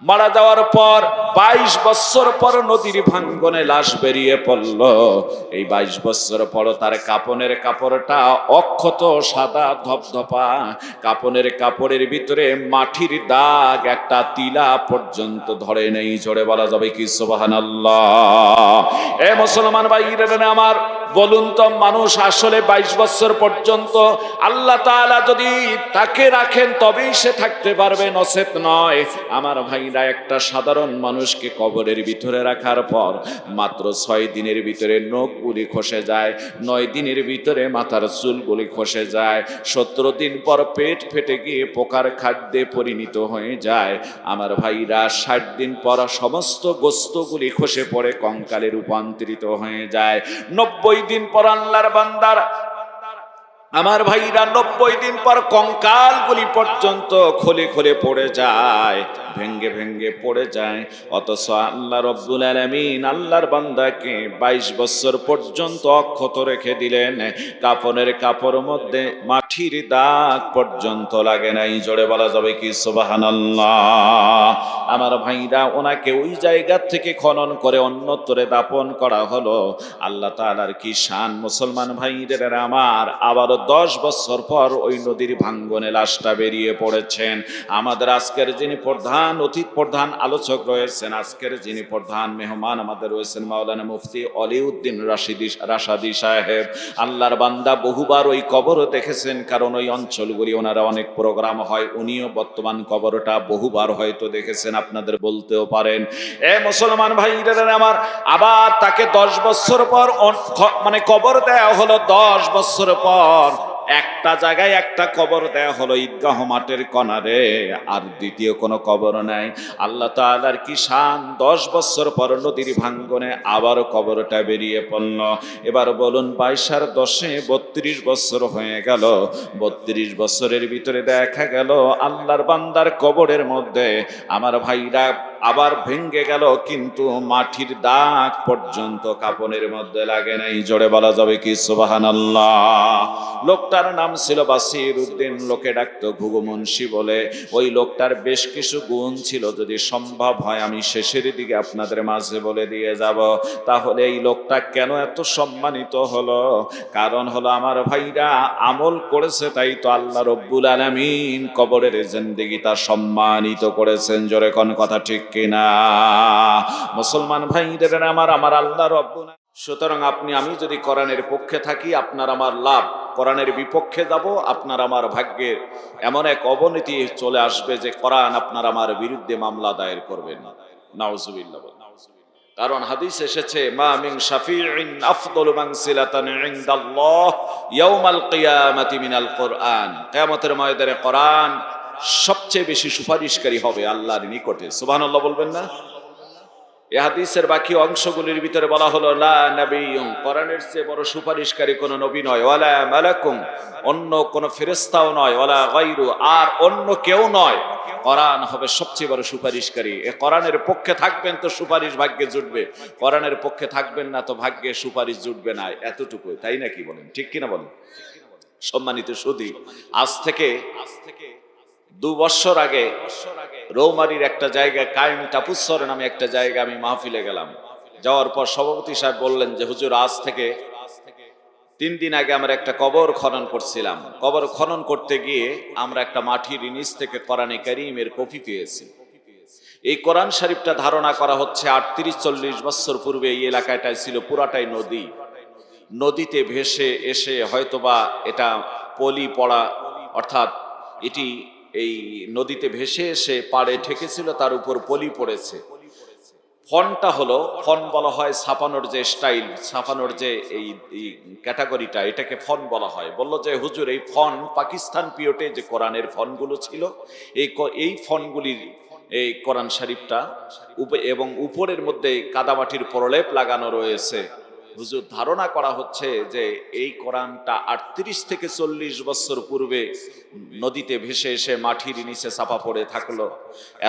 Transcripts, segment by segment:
মারা যাওয়ার পর 22 বছর পর নদীর ভাঙ্গনে লাশ বেরিয়ে পড়ল। এই 22 বছর পর তার কাপনের কাপড়টা অক্ষত সাদা ধপধপা, কাপনের কাপড়ের ভিতরে মাটির দাগ একটা তিলা পর্যন্ত ধরে নেই। জোরে বলা যাবে কি সুবহানাল্লাহ? এ মুসলমান ভাইরা আমার, বলুন তো, মানুষ আসলে 22 বছর পর্যন্ত আল্লাহ তাআলা যদি তাকে রাখেন তবেই সে থাকতে পারবে, নচেত নয়। আমার ভাইরা, একটা সাধারণ মানুষকে কবরের ভিতরে রাখার পর মাত্র 6 দিনের ভিতরে নখগুলি খসে যায়, 9 দিনের ভিতরে মাথার চুলগুলি খসে যায়, 17 দিন পর পেট ফেটে গিয়ে পোকার খাদ্যে পরিণত হয়ে যায়। আমার ভাইরা, 60 দিন পর সমস্ত গোস্তগুলি খসে পড়ে কঙ্কালে রূপান্তরিত হয়ে যায়। 90 দিন পর আল্লাহর বান্দার, আমার ভাইরা, 90 দিন পর কঙ্কালগুলি পর্যন্ত খোলে খোলে পড়ে যায়, ভেঙ্গে ভেঙ্গে পড়ে যায়। অথচ আল্লাহ রব্বুল আলামিন আল্লাহর বান্দাকে 22 বছর পর্যন্ত অক্ষত রেখে দিলেন। কাফনের কাপড়ের মধ্যে মাটির দাগ পর্যন্ত লাগে নাই। জোরে বলা যাবে কি সুবহানাল্লাহ? আমার ভাইরা, ওনাকে ওই জায়গা থেকে খনন করে অন্যত্রে দাপন করা হলো। আল্লাহ তাআলার কি শান মুসলমান ভাইরা আমার! আবারও 10 বছর পর ওই নদীর ভাঙ্গনে লাশটা বেরিয়ে পড়েছেন। আমাদের আজকের যিনি প্রধান আলোচক রয়েছেন, আজকের যিনি প্রধান মেহমান আমাদের রয়েছেন মাওলানা মুফতি অলিউদ্দিন রাশাদি সাহেব। আল্লাহর বান্দা বহুবার ওই কবর দেখেছেন, কারণ ওই অঞ্চলগুলি ওনারা অনেক প্রোগ্রাম হয়, উনিও বর্তমান কবরটা বহুবার হয়তো দেখেছেন, আপনাদের বলতেও পারেন। এ মুসলমান ভাইরা আমার, আবার তাকে 10 বছর পর মানে কবর দেয়া হলো। 10 বছর পর একটা জায়গায় একটা কবর দেয়া হলো, ঈদগাহ মাঠের কনারে, আর দ্বিতীয় কোনো কবর নাই। আল্লাহ তাআলার কি শান! 10 বছর পর নদীর ভাঙ্গনে আবার কবরটা বেরিয়ে পড়ল। এবার বলুন, 22 আর 10-এ 32 বছর হয়ে গেল। 32 বছরের ভিতরে দেখা গেল আল্লাহর বান্দার কবরের মধ্যে, আমার ভাইরা, আবার ভেঙ্গে গেল, কিন্তু মাটির দাগ পর্যন্ত কাপনের মধ্যে লাগে নাই। জোরে বলা যাবে কি সুবহানাল্লাহ? লোকটার নাম ছিল বাসির উদ্দিন, লোকে ডাকতো ঘুঘু মুন্সি বলে। ওই লোকটার বেশ কিছু গুণ ছিল, যদি সম্ভব হয় আমি শেষের দিকে আপনাদের মাঝে বলে দিয়ে যাব। তাহলে এই লোকটা কেন এত সম্মানিত হলো? কারণ হলো, আমার ভাইরা, আমল করেছে, তাই তো আল্লাহ রব্বুল আলামিন কবরের জিন্দেগিটা সম্মানিত করেছেন। জোরে কোন কথা ঠিক কিনা মুসলমান ভাইদের আমার আল্লাহ রব্বুল। সুতরাং আমি যদি কোরআনের পক্ষে থাকি, আপনার আমার লাভ। কোরআনের বিপক্ষে যাব, আপনার আমার ভাগ্যে এমন এক অবনতি চলে আসবে যে কোরআন আপনার আমার বিরুদ্ধে মামলা দায়ের করবেন। নাউজুবিল্লাহ। কারণ হাদিস এসেছে, মা মিন শাফিইন আফদালু মানসিলাতান ইনদাল্লাহ ইয়াউমাল কিয়ামাতি মিনাল কোরআন। কিয়ামতের ময়দানে কোরআন সবচেয়ে বেশি সুপারিশকারী হবে আল্লাহর নিকটে। সুবহানাল্লাহ বলবেন না? এই হাদিসের বাকি অংশগুলির ভিতরে বলা হলো, লা নাবিয়্যুন, কোরআনের চেয়ে বড় সুপারিশকারী কোন নবী নয়, ওয়ালা মালাকুম, অন্য কোন ফেরেশতাও নয়, ওয়ালা গায়রু, আর অন্য কেউ নয়। কোরআন হবে সবচেয়ে বড় সুপারিশকারী। এই কোরআনের পক্ষে থাকবেন তো সুপারিশ ভাগ্যে জুটবে, কোরআনের পক্ষে থাকবেন না তো ভাগ্যে সুপারিশ জুটবে না। এতটুকু, তাই নাকি বলেন? ঠিক কিনা বলেন? সম্মানিত সুধী, আজ থেকে 2 বছর আগে রৌমারীর একটা জায়গায়, কায়েম টাপুসর নামে একটা জায়গা, আমি মাহফিলে গেলাম। যাওয়ার পর সভাপতি সাহেব বললেন যে, হুজুর, আজ থেকে 3 দিন আগে আমরা একটা কবর খনন করছিলাম। কবর খনন করতে গিয়ে আমরা একটা মাটির নিচ থেকে কোরআনে কারীমের কপি পেয়েছি। এই কোরআন শরীফটা ধারণা করা হচ্ছে 38-40 বছর পূর্বে এই এলাকাটায় ছিল পুরাটাই নদী। নদীতে ভেসে এসে হয়তোবা এটা পলি পড়া, অর্থাৎ এটি এই নদীতে ভেসে এসে পাড়ে ঠেকেছিল, তার উপর পলি পড়েছে। ফনটা হলো, ফন বলা হয় ছাপানোর যে স্টাইল, ছাপানোর যে এই ক্যাটাগরিটা, এটাকে ফন বলা হয়। বললো যে, হুজুর, এই ফন পাকিস্তান পিরিয়ডে যে কোরআনের ফনগুলো ছিল, এই ফনগুলির এই কোরআন শরীফটা এবং উপরের মধ্যে কাদামাটির প্রলেপ লাগানো রয়েছে। হুজুর, ধারণা করা হচ্ছে যে এই কোরআনটা 38 থেকে 40 বছর পূর্বে নদীতে ভেসে এসে মাটির নিচে চাপা পড়ে থাকলো।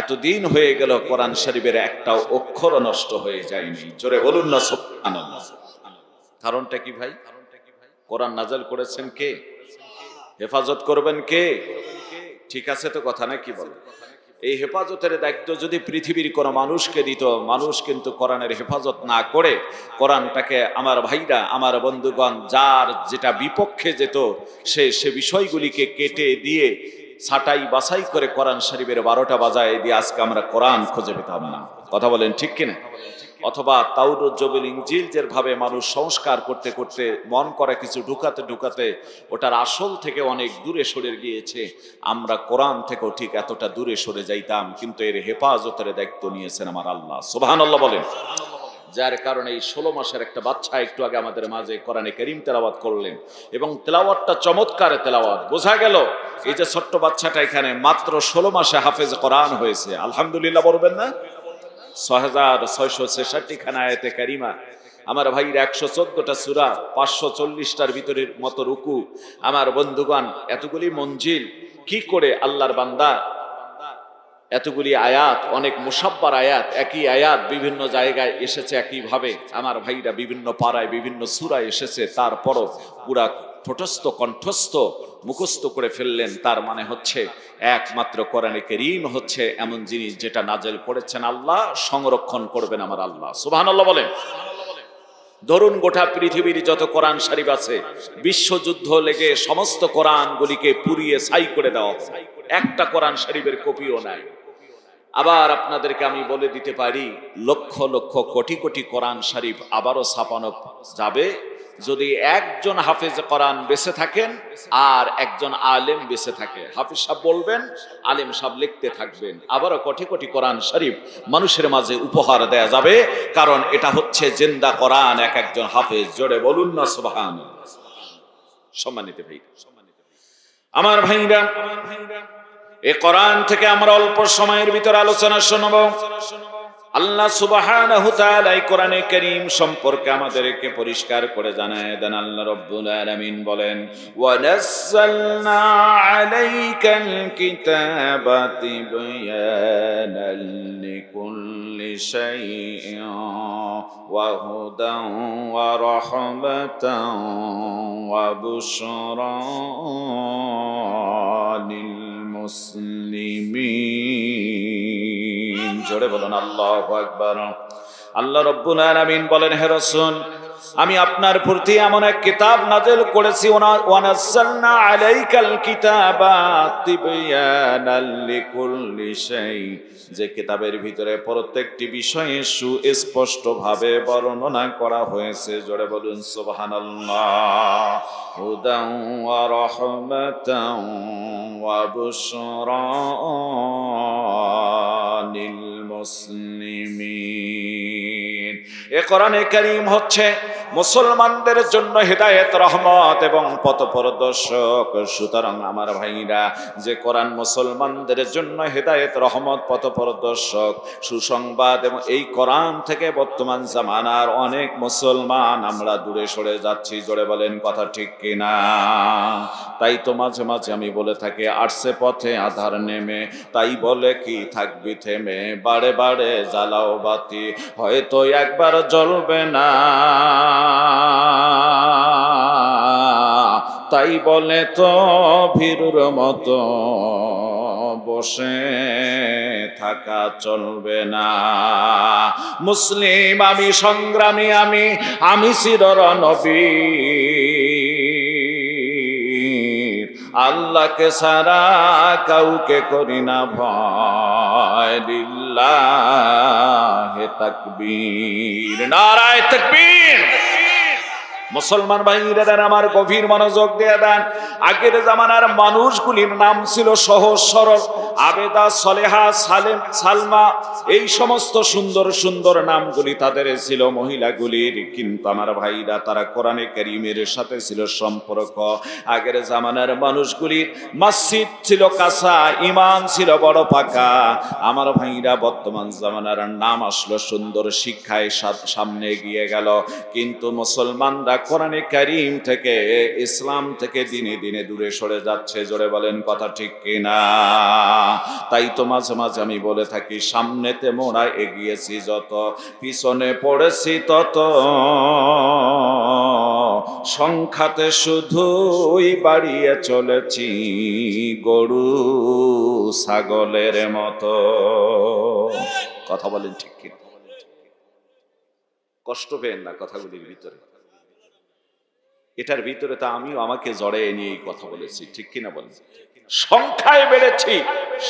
এতদিন হয়ে গেল, কোরআন শরীফের একটা অক্ষর নষ্ট হয়ে যায়নি। জোরে বলুন না সুবহানাল্লাহ। কারণটা কি ভাই? কোরআন নাযিল করেছেন কে? হেফাজত করবেন কে? ঠিক আছে তো কথা, নাকি বলেন? এই হেফাজতের দায়িত্ব যদি পৃথিবীর কোনো মানুষকে দিত, মানুষ কিন্তু কোরআনের হেফাজত না করে কোরআনটাকে, আমার ভাইরা, আমার বন্ধুগণ, যার যেটা বিপক্ষে যেত সে বিষয়গুলিকে কেটে দিয়ে ছাটাই বাছাই করে কোরআন শরীফের 12টা বাজায় দিয়ে আজকে আমরা কোরআন খুঁজে পেতাম না। কথা বলেন ঠিক কিনা? অথবা তাওরাত জবুল ইনজিল যেভাবে মানুষ সংস্কার করতে করতে মন করা কিছু ঢুকাতে ঢুকাতে ওটার আসল থেকে অনেক দূরে সরে গিয়েছে, আমরা কোরআন থেকেও ঠিক এতটা দূরে সরে যাইতাম। কিন্তু এর হেফাজতের দায়িত্ব নিয়েছেন আমার আল্লাহ, সুবহানাল্লাহ বলেন। যার কারণে এই 16 মাসের একটা বাচ্চা একটু আগে আমাদের মাঝে কোরআনে কারীম তেলাওয়াত করলেন, এবং তেলাওয়াতটা চমৎকার তেলাওয়াত। বোঝা গেল এই যে ছোট্ট বাচ্চাটা এখানে মাত্র 16 মাসে হাফেজ কোরআন হয়েছে। আলহামদুলিল্লাহ বলবেন না? 6666 খানা আয়াতে কারিমা, আমার ভাইরা 114টা সূরা, 540টার ভিতরের মতো রুকু। আমার বন্ধুগণ, এতগুলি মঞ্জিল, কি করে আল্লাহর বান্দা এতগুলি আয়াত, অনেক মুসাব্বার আয়াত, একই আয়াত বিভিন্ন জায়গায় এসেছে একইভাবে, আমার ভাইরা বিভিন্ন পাড়ায় বিভিন্ন সূরায় এসেছে, তারপরও পুরা ঠোঁটস্থ কণ্ঠস্থ মুখস্থ করে ফেললেন। তার মানে হচ্ছে একমাত্র কোরআনে কারীম হচ্ছে এমন জিনিস যেটা নাজেল করেছেন আল্লাহ, সংরক্ষণ করবেন আমার আল্লাহ, সুবহানাল্লাহ বলেন। ধরুন গোটা পৃথিবীর যত কোরআন শরীফ আছে, বিশ্বযুদ্ধ লেগে সমস্ত কোরআনগুলিকে পুড়িয়ে ছাই করে দেওয়া, একটা কোরআন শরীফের কপিও নাই। আবার আপনাদেরকে আমি বলে দিতে পারি, লক্ষ লক্ষ কোটি কোটি কোরআন শরীফ আবারও ছাপানো যাবে যদি একজন হাফেজ কোরআন বেঁচে থাকেন আর একজন আলেম বেঁচে থাকে। হাফেজ সাহেব বলবেন, আলেম সাহেব লিখতে থাকবেন, আবারও কোটি কোটি কোরআন শরীফ মানুষের মাঝে উপহার দেয়া যাবে, কারণ এটা হচ্ছে জিন্দা কোরআন, এক একজন হাফেজ। জোরে বলুন না সুবহানাল্লাহ। সম্মানিত ভাই, আমার ভাইরা, এই কোরআন থেকে আমরা অল্প সময়ের ভিতরে আলোচনা শুনব। আল্লাহ সুবহানাহু তাআলা এই কোরআনে কারীম সম্পর্কে আমাদেরকে পরিষ্কার করে জানায় দেন। আল্লাহ রাব্বুল আলামিন বলেন, ওয়া নাযালনা আলাইকাল কিতাবা তিবয়ানাল লিকুল্লি শাইইন ওয়া হুদান ওয়া রাহমাতান ওয়া বুশরা লিল মুসলিমিন। জোরে বলুন আল্লাহু আকবার। আল্লাহ রাব্বুল আলামিন বলেন, হে রাসূল, আমি আপনার প্রতি এমন এক কিতাব নাযিল করেছি, ওয়া নাযালনা আলাইকাল কিতাবা তিবয়ানাল লিকুল্লি শাই, যে কিতাবের ভিতরে প্রত্যেকটি বিষয়ে সুস্পষ্টভাবে বর্ণনা করা হয়েছে। জোরে বলুন সুবহানাল্লাহ। হুদান ওয়া রাহমাতান ওয়া বুশরা লিল মুসলিমিন। এ কোরআনে কারীম হচ্ছে মুসলমানদের জন্য হেদায়েত, রহমত এবং পথপ্রদর্শক। সুতরাং আমার ভাইরা, যে কোরআন মুসলমানদের জন্য হেদায়েত, রহমত, পথপ্রদর্শক, সুসংবাদ, এবং এই কোরআন থেকে বর্তমান জামানার অনেক মুসলমান আমরা দূরে সরে যাচ্ছি। জোরে বলেন কথা ঠিক কিনা? তাই তো মাঝে মাঝে আমি বলে থাকি, আসছে পথে আধার নেমে, তাই বলে কি থাকবি থেমে, বারে বারে জ্বালাও বাতি, হয়তো একবার জ্বলবে না, তাই বলে তো ভীরুর মতো বসে থাকা চলবে না। মুসলিম আমি, সংগ্রামী আমি চিরনবীর, আল্লাহকে ছাড়া কাউকে করি না ভয়। লিল্লাহি তাকবীর, নারায়ে তাকবীর। মুসলমান ভাইরা আমার গভীর মনোযোগ দিয়ে দেন। আগের জামানার মানুষগুলির নাম ছিল সহজ সরল, আবেদা, সলেহা, সালেম, সালমা, এই সমস্ত সুন্দর সুন্দর নামগুলি তাদের ছিল মহিলাগুলির। কিন্তু আমার ভাইরা, তারা কোরআনে কারীমের সাথে ছিল সম্পর্ক। আগের জামানার মানুষগুলির মসজিদ ছিল কাঁচা, ঈমান ছিল বড় পাকা। আমার ভাইরা, বর্তমান জামানার নাম আসলো সুন্দর, শিক্ষায় সামনে এগিয়ে গেল, কিন্তু মুসলমানরা কোরআনে কারীম থেকে, ইসলাম থেকে দিনে দিনে দূরে সরে যাচ্ছে। জোরে বলেন কথা ঠিক কিনা? তাই তো মাঝে মাঝে আমি বলে থাকি, সামনেতে মোরা এগিয়েছি যত, পিছনে পড়েছি তত, সংখ্যাতে শুধুই বাড়িয়ে চলেছি গরু ছাগলের মতো। কথা বলেন ঠিক কি? কষ্ট পেন না কথাগুলির ভিতরে, এটার ভিতরে তো আমিও আমাকে জড়িয়ে নিয়ে এই কথা বলেছি, ঠিক কিনা বলেন? সংখ্যায় বেড়েছি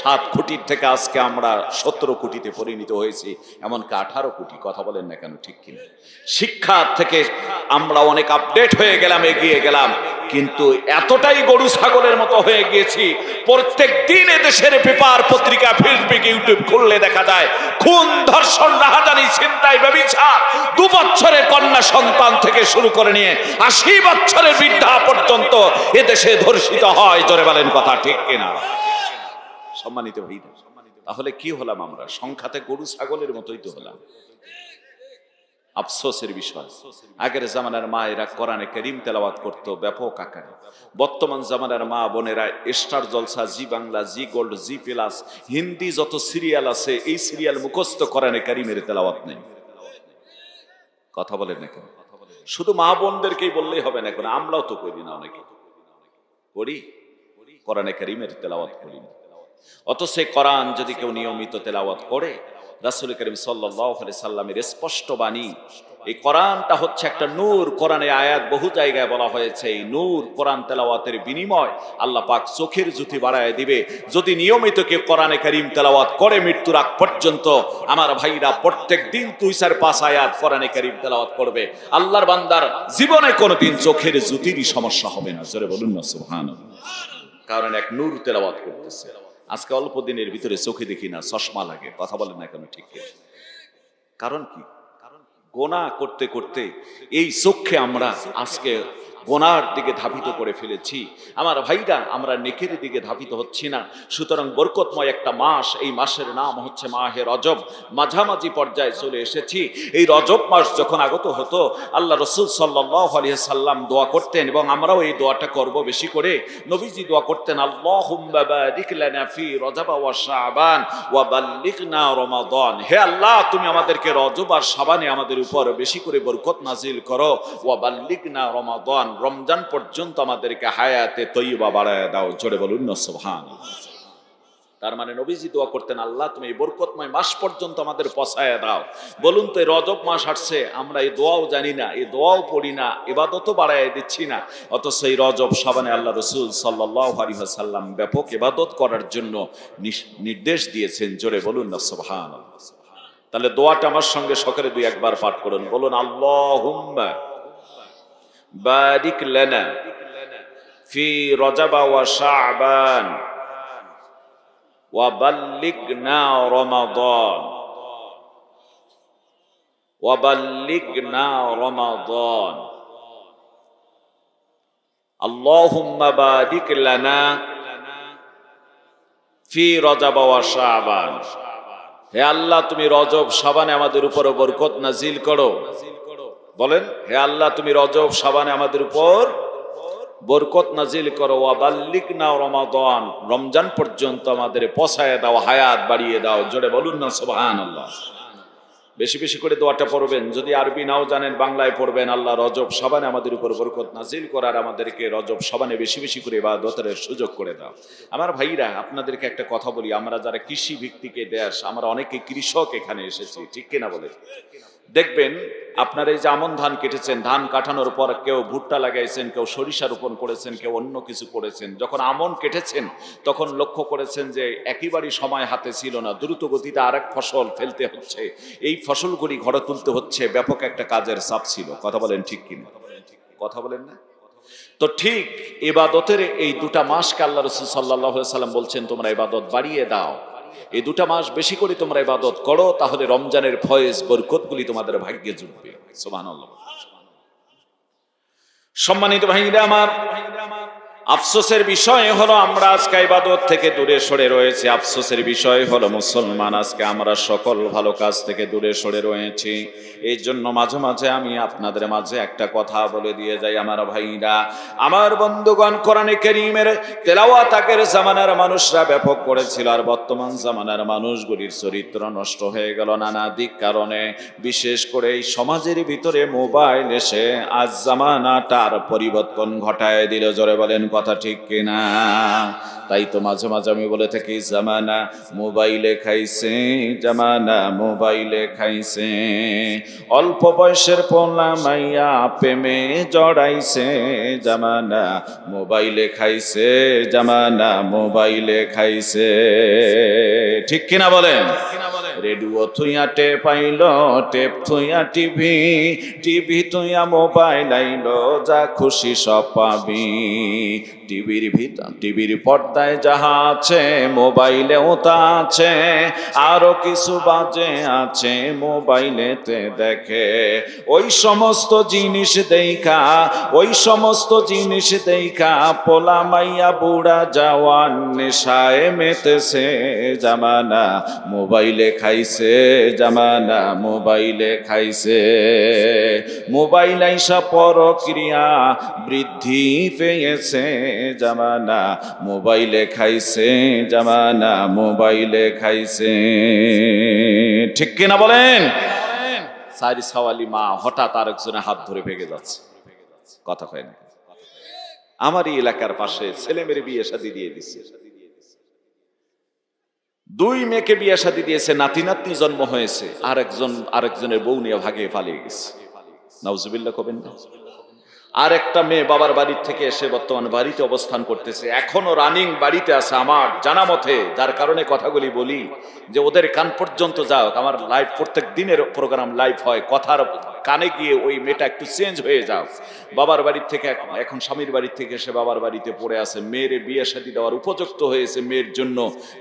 7 কোটির থেকে আজকে আমরা 17 কোটিতে পরিণত হয়েছি, এমনকি 18 কোটি। কথা বলেন না কেন, ঠিক কিনা? শিক্ষা থেকে আমরা অনেক আপডেট হয়ে গেলাম, এগিয়ে গেলাম, কিন্তু এতটাই গরু ছাগলের মতো হয়ে গিয়েছি। প্রত্যেক দিন দেশের পেপার পত্রিকা ফেসবুক ইউটিউব খুললে দেখা যায় খুন, ধর্ষণ, রাহাজানি, ছিনতাই, ব্যভিচার, 2 বছরের কন্যা সন্তান থেকে শুরু করে নিয়ে 80 বছরের বৃদ্ধা পর্যন্ত এদেশে ধর্ষিত হয়। জোরে বলেন কথা ঠিক কিনা? সম্মানিত ভাইরা, তাহলে কি হলাম আমরা? সংখ্যাতে গরু ছাগলের মতোই তো হলাম। আফসোসের বিষয়, আগের জামানার মায়েরা কোরআনে কারীম তেলাওয়াত করতো ব্যাপক আকারে। বর্তমান জামানার মা বোনেরা স্টার জলসা, জি বাংলা, জি গোল্ড, জি প্লাস, হিন্দি যত সিরিয়াল আছে এই সিরিয়াল মুখস্থ কোরআনে কারীমের তেলাওয়াত নেই। কথা বলেন না কেন? শুধু মা বোনদেরকেই বললেই হবে না, এখন আমরাও তো করি না, অনেকে করি, কোরআনে কারীমের তেলাওয়াত করি না। অথচ কোরআন যদি কেউ নিয়মিত তেলাওয়াত করে, রাসূল করিম সাল্লাল্লাহু আলাইহি সাল্লামের স্পষ্ট বাণী, এই কোরআনটা হচ্ছে একটা নূর। কোরআনে আয়াত বহু জায়গায় বলা হয়েছে এই নূর কোরআন তেলাওয়াতের বিনিময় আল্লাহ পাক চোখের জ্যোতি বাড়ায় দিবে। যদি নিয়মিত কেউ কোরআনে কারীম তেলাওয়াত করে মৃত্যুর আগ পর্যন্ত, আমার ভাইরা প্রত্যেক দিন 2-4-5 আয়াত কোরআনে কারীম তেলাওয়াত করবে, আল্লাহর বান্দার জীবনে কোনোদিন চোখের জ্যোতিরই সমস্যা হবে না। জোরে বলুন না সুবহানাল্লাহ। কারণ এক নূর তেলাওয়াত করতেছে। আজকে অল্প দিনের ভিতরে চোখে দেখি না, চশমা লাগে। কথা বলেন না কেন, ঠিক? কারণ কি? গোনা করতে করতে এই চোখে আমরা আজকে গোনার দিকে ধাবিত করে ফেলেছি। আমার ভাইরা, আমরা নেকের দিকে ধাবিত হচ্ছি না। সুতরাং বরকতময় একটা মাস, এই মাসের নাম হচ্ছে মাহে রজব। মাঝামাঝি পর্যায়ে চলে এসেছি। এই রজব মাস যখন আগত হতো, আল্লাহ রাসূল সাল্লাল্লাহু আলাইহি সাল্লাম দোয়া করতেন, এবং আমরাও এই দোয়াটা করব বেশি করে। নবীজি দোয়া করতেন, আল্লাহুম্মা বারিক লানা ফি রজব ওয়া শাবান ওয়া বাল্লিগনা রমাদান। হে আল্লাহ, তুমি আমাদেরকে রজব আর শাবানে আমাদের উপর বেশি করে বরকত নাজিল করো। ওয়া বাল্লিগনা রমাদান, রমজান পর্যন্ত আমাদেরকে হায়াতে তৈয়বা বাড়ায় দাও। জোরে বলুন না সুবহানাল্লাহ। তার মানে নবীজি দোয়া করতেন, আল্লাহ তুমি এই বরকতময় মাস পর্যন্ত আমাদের পৌঁছায় দাও। বলুন তো, এই রজব মাস আসছে, আমরা এই দোয়াও জানি না, এই দোয়াও পড়ি না, ইবাদতও বাড়ায় দিচ্ছি না। অথচ এই রজব শাবানে আল্লাহ রাসূল সাল্লাল্লাহু আলাইহি ওয়াসাল্লাম ব্যাপক ইবাদত করার জন্য নির্দেশ দিয়েছেন। জোরে বলুন না সুবহানাল্লাহ। তাহলে দোয়াটা আমার সঙ্গে সকলে 2-1 বার পাঠ করুন। বলুন, আল্লাহুম্মা বারিক লানা ফি রজব ওয়া শাবান ওয়া বাল্লিগনা রমাদান ওয়া বাল্লিগনা রমাদান। আল্লাহুম্মা বারিক লানা ফি রজব ওয়া শাবান। হে আল্লাহ, তুমি রজব শাবানে আমাদের উপর বরকত নাজিল করো। বলেন, হে আল্লাহ, তুমি রজব শাবানে আমাদের উপর বরকত নাজিল করো। ওয়া বাল্লিগনা রমাদান, রমজান পর্যন্ত আমাদের পৌঁছায় দাও, হায়াত বাড়িয়ে দাও। জোরে বলুন না সুবহানাল্লাহ। বেশি বেশি করে দোয়াটা পড়বেন। যদি আরবি নাও জানেন, বাংলায় পড়বেন। আল্লাহ রজব শাবানে আমাদের উপর বরকত নাজিল করার, আমাদেরকে রজব শাবানে বেশি বেশি করে ইবাদতের সুযোগ করে দাও। আমার ভাইরা, আপনাদেরকে একটা কথা বলি, আমরা যারা কৃষি ভিত্তিক দেশ, আমরা অনেকে কৃষক এখানে এসেছি, ঠিক কিনা বলে? দেখবেন আপনারা এই যে আমন ধান কেটেছেন, ধান কাটানোর পর কেউ ভুট্টা লাগাইছেন, কেউ সরিষা রোপণ করেছেন, কেউ অন্য কিছু করেছেন। যখন আমন কেটেছেন তখন লক্ষ্য করেছেন যে একেবারেই সময় হাতে ছিল না, দ্রুত গতিতে আরেক ফসল ফেলতে হচ্ছে, এই ফসলগুলি ঘরে তুলতে হচ্ছে, ব্যাপক একটা কাজের চাপ ছিল। কথা বলেন ঠিক কিনা? কথা বলেন না? তো ঠিক ইবাদতের এই 2টা মাসকে আল্লাহ রাসূল সাল্লাল্লাহু আলাইহি ওয়াসাল্লাম বলছেন, তোমরা ইবাদত বাড়িয়ে দাও, এই 2টা মাস বেশি করে তোমরা ইবাদত করো, তাহলে রমজানের ফয়েজ বরকতগুলি তোমাদের ভাগ্যে জুটবে। সুবহানাল্লাহ। সম্মানিত ভাইরা আমার, আফসোসের বিষয় হলো আমরা আজকে ইবাদত থেকে দূরে সরে রয়েছি। আফসোসের বিষয় হলো মুসলমান আজকে আমরা সকল ভালো কাজ থেকে দূরে সরে রয়েছি। এই জন্য মাঝে মাঝে আমি আপনাদের মাঝে একটা কথা বলে দিয়ে যাই আমার ভাইরা, আমার বন্ধুগণ, কোরআনে কারীমের তেলাওয়াত আগের জামানার মানুষরা ব্যাপক করেছিল, আর বর্তমান জামানার মানুষগুলির চরিত্র নষ্ট হয়ে গেল নানা দিক কারণে। বিশেষ করে এই সমাজের ভিতরে মোবাইল এসে আজ জামানাটার পরিবর্তন ঘটায় দিল। জোরে বলেন কথা ঠিক কিনা? তাই তো মাঝে মাঝে আমি বলে থাকি, জামানা মোবাইলে খাইছে, জামানা মোবাইলে খাইছে। অল্প বয়সের পোলা মাইয়া প্রেমে জড়াইছে, জামানা মোবাইলে খাইছে, জামানা মোবাইলে খাইছে। ঠিক কিনা বলেন? রেডিও থুইয়া টেপ আইল, টেপ থুইয়া টিভি, টিভি থুইয়া মোবাইল আইল, যা খুশি সব পাবি। টিভির পর্দায় যাহা আছে মোবাইলেও তা আছে, আরো কিছু বাজে আছে মোবাইলেতে দেখে। ওই সমস্ত জিনিস দেখা, ওই সমস্ত জিনিস দেখা পোলা মাইয়া বুড়া জওয়ান নেশায় মেতেছে, জামানা মোবাইলে খাইছে, জামানা মোবাইলে খাইছে। মোবাইল আইসা পরক্রিয়া বৃদ্ধি পেয়েছে, জামানা মোবাইলে খাইছে, জামানা মোবাইলে খাইছে। ঠিক কিনা বলেন? সারি সাওয়ালি মা হঠাৎ আরেকজনের হাত ধরে ভেঙে যাচ্ছে, কথা কয় না। আমারই এলাকার পাশে ছেলে মেয়ের বিয়ে শাদী দিয়ে দিচ্ছে, 2 মেয়েকে বিয়ে শাদী দিয়েছে, নাতি নাতনি জন্ম হয়েছে, আরেকজনের বউ নিয়ে ভাগে পালিয়ে গেছে। নাউজুবিল্লাহ কবেন না? আর একটা মেয়ে বাবার বাড়ির থেকে এসে বর্তমানে বাড়িতে অবস্থান করতেছে, এখনো রানিং বাড়িতে আছে আমার জানা মতে। যার কারণে কথাগুলি বলি যে ওদের কান পর্যন্ত যাও। আমার লাইভ প্রত্যেক দিনের প্রোগ্রাম লাইভ হয়, কথার কানে গিয়ে ওই মেয়েটা একটু চেঞ্জ হয়ে যাও। বাবার বাড়ির থেকে এখন স্বামীর বাড়ির থেকে এসে বাবার বাড়িতে পড়ে আছে। মেয়ের বিয়ে শাদী দেওয়ার উপযুক্ত হয়েছে, মেয়ের জন্য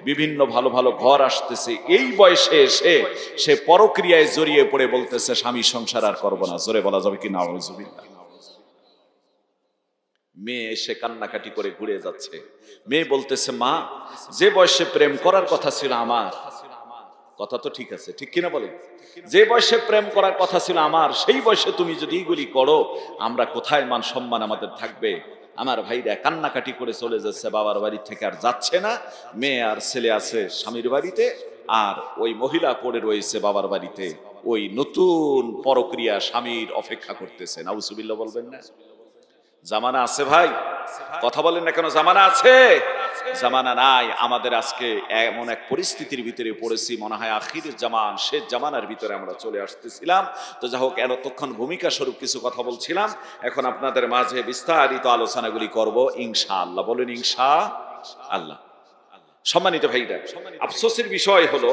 বিভিন্ন ভালো ভালো ঘর আসতেছে। এই বয়সে এসে সে পরক্রিয়ায় জড়িয়ে পড়ে বলতেছে স্বামী সংসার আর করবো না। জোরে বলা যাবে কি নাউজুবিল্লাহ? মেয়ে এসে কান্নাকাটি করে ঘুরে যাচ্ছে। মেয়ে বলতেছে, মা, যে বয়সে প্রেম করার কথা ছিল আমার, কথা তো ঠিক আছে, ঠিক কিনা বলে? যে বয়সে প্রেম করার কথা ছিল আমার, সেই বয়সে তুমি যদি এগুলি করো, আমরা কোথায় মান সম্মান আমাদের থাকবে? আমার ভাইরা কান্নাকাটি করে চলে যাচ্ছে, বাবার বাড়ি থেকে আর যাচ্ছে না। মেয়ে আর ছেলে আছে স্বামীর বাড়িতে, আর ওই মহিলা পড়ে রয়েছে বাবার বাড়িতে। ওই নতুন পরক্রিয়া স্বামীর অপেক্ষা করতেছে। নাউজুবিল্লাহ বলবেন না? জামানা আছে ভাই, কথা বলেন না কেন? জামানা আছে? জামানা নাই। আমাদের আজকে এমন এক পরিস্থিতির ভিতরে পড়েছি, মনে হয় আখির জামান, শেষ জামানার ভিতরে আমরা চলে আসতেছিলাম। তো যা হোক, এতক্ষণ ভূমিকা স্বরূপ কিছু কথা বলছিলাম, এখন আপনাদের মাঝে বিস্তারিত আলোচনাগুলি করব ইনশাআল্লাহ। বলেন ইনশাআল্লাহ। সম্মানিত ভাইরা, আফসোসের বিষয় হলো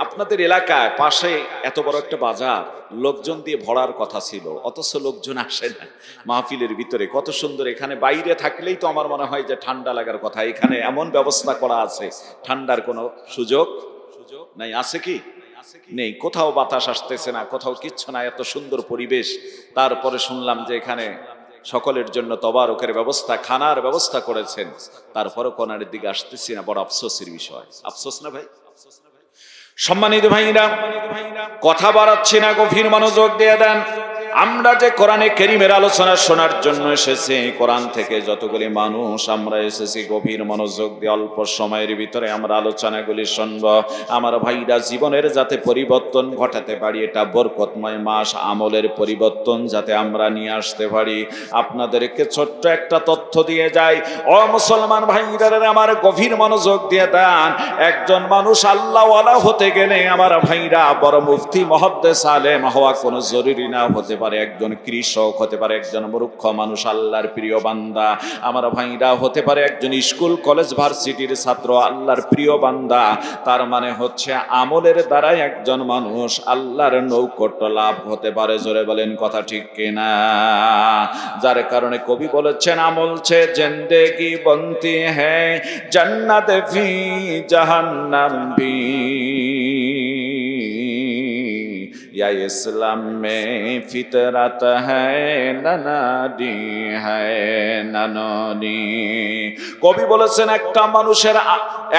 আপনাদের এলাকায় পাশে এত বড় একটা বাজার, লোকজন দিয়ে ভরার কথা ছিল, অথচ লোকজন আসে না মাহফিলের ভিতরে। কত সুন্দর! এখানে বাইরে থাকলেই তো আমার মনে হয় যে ঠান্ডা লাগার কথা, এখানে এমন ব্যবস্থা করা আছে, ঠান্ডার কোনো সুযোগ নাই। আছে কি? নেই। কোথাও বাতাস আসতেছে না, কোথাও কিচ্ছু না, এত সুন্দর পরিবেশ। তারপরে শুনলাম যে এখানে সকলের জন্য তবারকের ব্যবস্থা, খানার ব্যবস্থা করেছেন, তারপরও কোনারের দিকে আসতেছি না। বড় আফসোসের বিষয়। আফসোস না ভাই? সম্মানিত ভাইরা, কথা বাড়াচ্ছি না, গভীর মনোযোগ দিয়ে দেন। আমরা যে কোরআনে কারীমের আলোচনা শোনার জন্য এসেছি, কোরআন থেকে যতগুলি মানুষ আমরা এসেছি, গভীর মনোযোগ দিয়ে অল্প সময়ের ভিতরে আমরা আলোচনাগুলি শুনব। আমার ভাইরা, জীবনের যাতে পরিবর্তন ঘটাতে পারি, এটা বরকতময় মাস, আমলের পরিবর্তন যাতে আমরা নিয়ে আসতে পারি, আপনাদেরকে ছোট্ট একটা তথ্য দিয়ে যাই। ও মুসলমান ভাইরা, আমার গভীর মনোযোগ দিয়ে দেন। একজন মানুষ আল্লাহওয়ালা হতে গেলে আমার ভাইরা বড় মুফতি মুহাদ্দিস আলেম হওয়া কোনো জরুরি না। হতে পারে একজন কৃষক, হতে পারে একজন মূর্খ মানুষ, আল্লাহর প্রিয় বান্দা। আমার ভাইরা হতে পারে একজন স্কুল কলেজ ভার্সিটির ছাত্র, আল্লাহর প্রিয় বান্দা। তার মানে হচ্ছে আমলের দ্বারাই একজন মানুষ আল্লাহর নৌকট লাভ হতে পারে। জোরে বলেন কথা ঠিক কিনা? যার কারণে কবি বলেছেন, আমল সে জিন্দেগি বনতি হ্যায়, জান্নাত ফি জাহান্নাম ভি, या इस्लाम में फितरत है ननाडी है नननी। কবি বলেছেন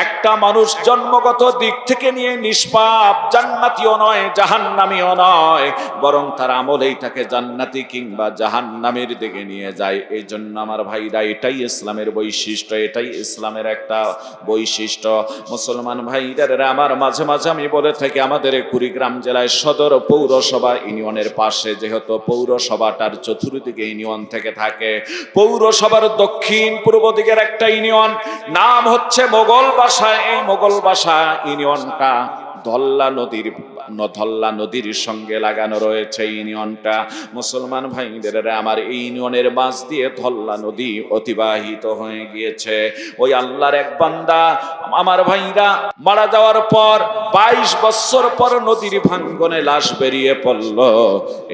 একটা মানুষ জন্মগত দিক থেকে নিয়ে নিষ্পাপ, জান্নাতীও নয় জাহান্নামীও নয়, বরং তার আমলেই তাকে জান্নাতি কিংবা জাহান্নামের দিকে নিয়ে যায়। এই জন্য আমার ভাইরা, এটাই ইসলামের বৈশিষ্ট্য, এটাই ইসলামের একটা বৈশিষ্ট্য। মুসলমান ভাইরা আমার, মাঝে মাঝে আমি বলে থাকি, আমাদের কুড়িগ্রাম জেলায় সদর পৌরসভা ইউনিয়নের পাশে যেহেতু পৌরসভাটার চতুর্দিকে ইউনিয়ন থেকে থাকে, পৌরসভার দক্ষিণ পূর্ব দিকের একটা ইউনিয়ন নাম হচ্ছে মোগলবাসা। এই মোগলবাসা ইউনিয়নটা ধল্লা নদীর সঙ্গে লাগানো রয়েছে ইউনিয়নটা। মুসলমান ভাইদের আমার, এই ইউনিয়নের মাঝ দিয়ে ধল্লা নদী অতিবাহিত হয়ে গিয়েছে। ওই আল্লাহর এক বান্দা আমার ভাইরা মারা যাওয়ার পর 22 বছর পর নদীর ভাঙ্গনে লাশ বেরিয়ে পড়ল।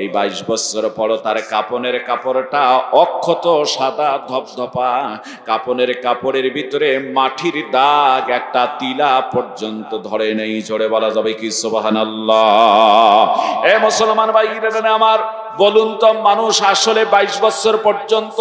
এই 22 বছর পর তার কাপনের কাপড়টা অক্ষত সাদা ধপধপা, কাপনের কাপড়ের ভিতরে মাটির দাগ একটা তিলা পর্যন্ত ধরে নেই। জোরে বলা যাবে কি সুবহানাল্লাহ? এ মুসলমান ভাইরা আমার, বলুন তো, মানুষ আসলে 22 বছর পর্যন্ত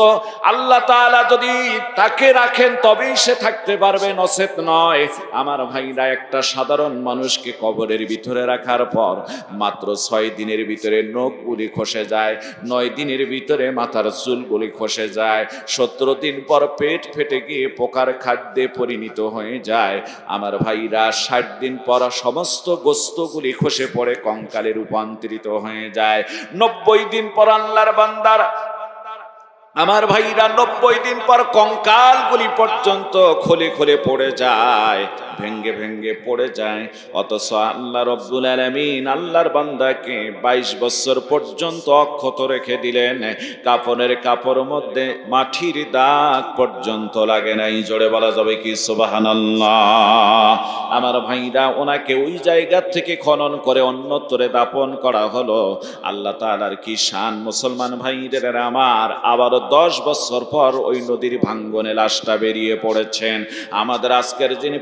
আল্লাহ তাআলা যদি তাকে রাখেন তবেই সে থাকতে পারবে, নচেত নয়। আমার ভাইরা, একটা সাধারণ মানুষকে কবরের ভিতরে রাখার পর মাত্র 6 দিনের ভিতরে নখগুলি খসে যায়, 9 দিনের ভিতরে মাথার চুলগুলি খসে যায়, 17 দিন পর পেট ফেটে গিয়ে পোকার খাদ্যে পরিণত হয়ে যায়। আমার ভাইরা, 60 দিন পর সমস্ত গোস্তগুলি খসে পড়ে কঙ্কালে রূপান্তরিত হয়ে যায়। 90 দিন পর আল্লাহর বান্দার আমার ভাইরা 90 দিন পর কঙ্কালগুলি পর্যন্ত খোলে খোলে পড়ে যায়, ভেঙ্গে ভেঙ্গে পড়ে যায়। অথচ আল্লাহ রব্বুল আলামিন আল্লাহর বান্দাকে 22 বছর পর্যন্ত অক্ষত রেখে দিলেন। কাফনের কাপড়ের মধ্যে মাটির দাগ পর্যন্ত লাগে নাই। জোরে বলা যাবে কি সুবহানাল্লাহ? আমার ভাইরা, ওনাকে ওই জায়গা থেকে খনন করে অন্যত্রে দাপন করা হলো। আল্লাহ তাআলার কি শান মুসলমান ভাইদের আমার। আবার 10 বছর পর ওই নদীর ভাঙ্গনে লাশটা বেরিয়ে পড়েছেন। আমাদের আজকের যিনি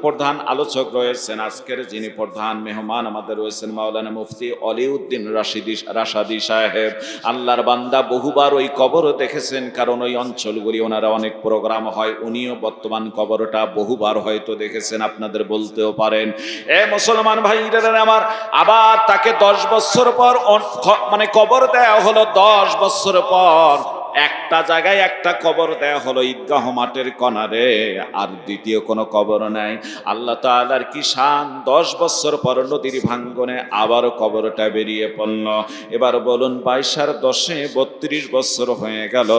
প্রধান আলোচক রয়েছেন, আজকের যিনি প্রধান মেহমান আমাদের রয়েছেন মাওলানা মুফতি অলিউদ্দিন রাশাদি সাহেব। আল্লাহর বান্দা বহুবার ওই কবর দেখেছেন, কারণ ওই অঞ্চলগুলি ওনারা অনেক প্রোগ্রাম হয়, উনিও বর্তমান কবরটা বহুবার হয়তো দেখেছেন, আপনাদের বলতেও পারেন। এ মুসলমান ভাইরা আমার, আবার তাকে 10 বছর পর মানে কবর দেয়া হলো। 10 বছর পর একটা জায়গায় একটা কবর দেয়া হলো, ঈদগাহ মাঠের কোণারে, আর দ্বিতীয় কোনো কবর নাই। আল্লাহ তাআলার কি শান, 10 বছর পর নদীর ভাঙ্গনে আবার কবরটা বেরিয়ে পড়ল। এবার বলুন, 22 আর 10-এ 32 বছর হয়ে গেল।